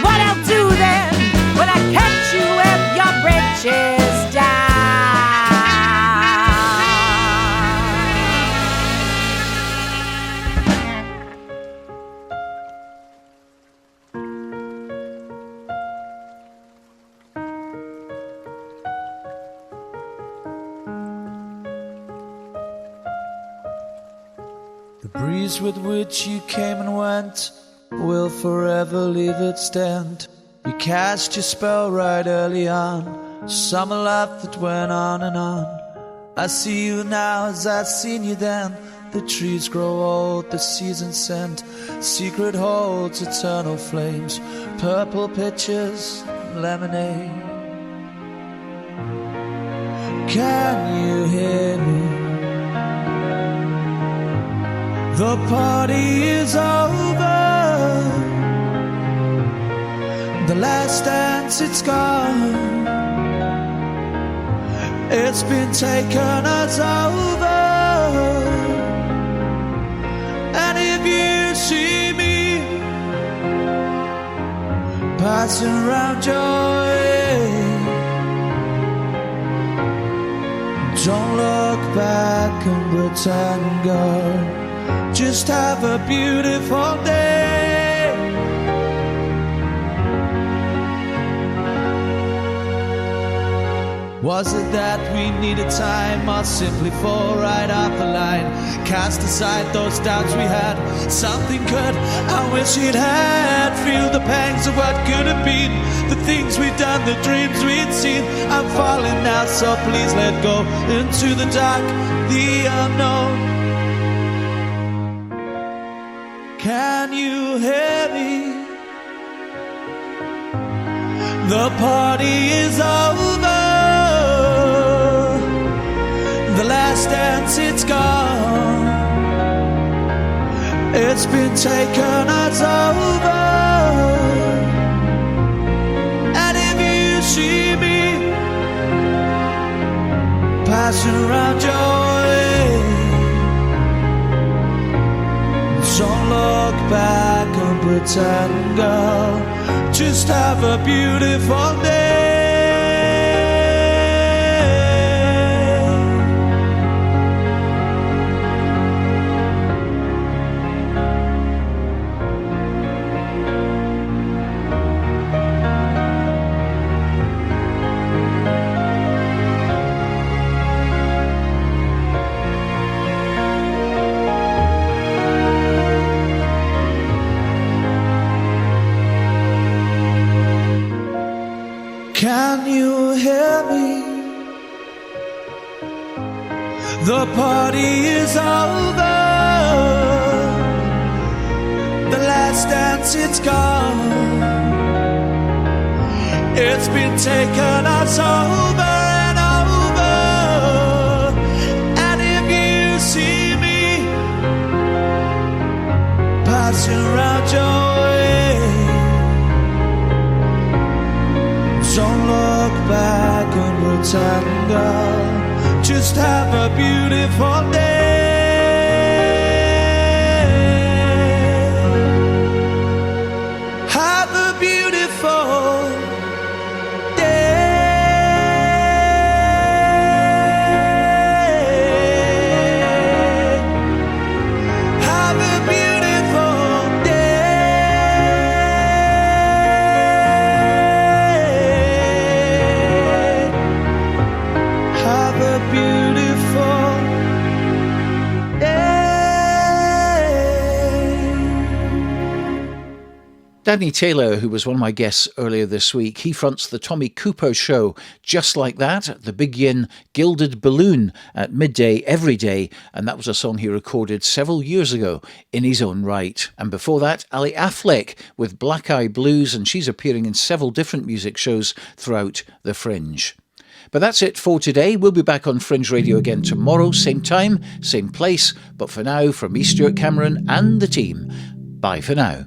What I'll do then when I catch you with your britches down? The breeze with which you came and went will forever leave its dent. You cast your spell right early on, summer love that went on and on. I see you now as I've seen you then. The trees grow old, the seasons scent, secret holds, eternal flames, purple pitchers, lemonade. Can you hear me? The party is over. The last dance, it's gone. It's been taken us over. And if you see me passing around your way, don't look back and pretend, girl. Just have a beautiful day. Was it that we needed time, or simply fall right off the line? Cast aside those doubts we had, something good I wish it had. Feel the pangs of what could have been, the things we've done, the dreams we'd seen. I'm falling now, so please let go into the dark, the unknown. Can you hear me? The party is over. The last dance, it's gone. It's been taken us over. And if you see me passing around your way, don't look back and pretend, girl. Just have a beautiful day. Can you hear me? The party is over. The last dance, it's gone. It's been taken us over and over. And if you see me passing around your way, don't look back and pretend, girl. Just have a beautiful day. Have a beautiful day. Have a beautiful day. Have a beautiful day. Danny Taylor, who was one of my guests earlier this week, he fronts the Tommy Cooper show Just Like That at the Big Yin Gilded Balloon at midday every day, and that was a song he recorded several years ago in his own right. And before that, Ali Affleck with Black Eye Blues, and she's appearing in several different music shows throughout the Fringe. But that's it for today. We'll be back on Fringe Radio again tomorrow, same time, same place. But for now, from me, Stuart Cameron, and the team, bye for now.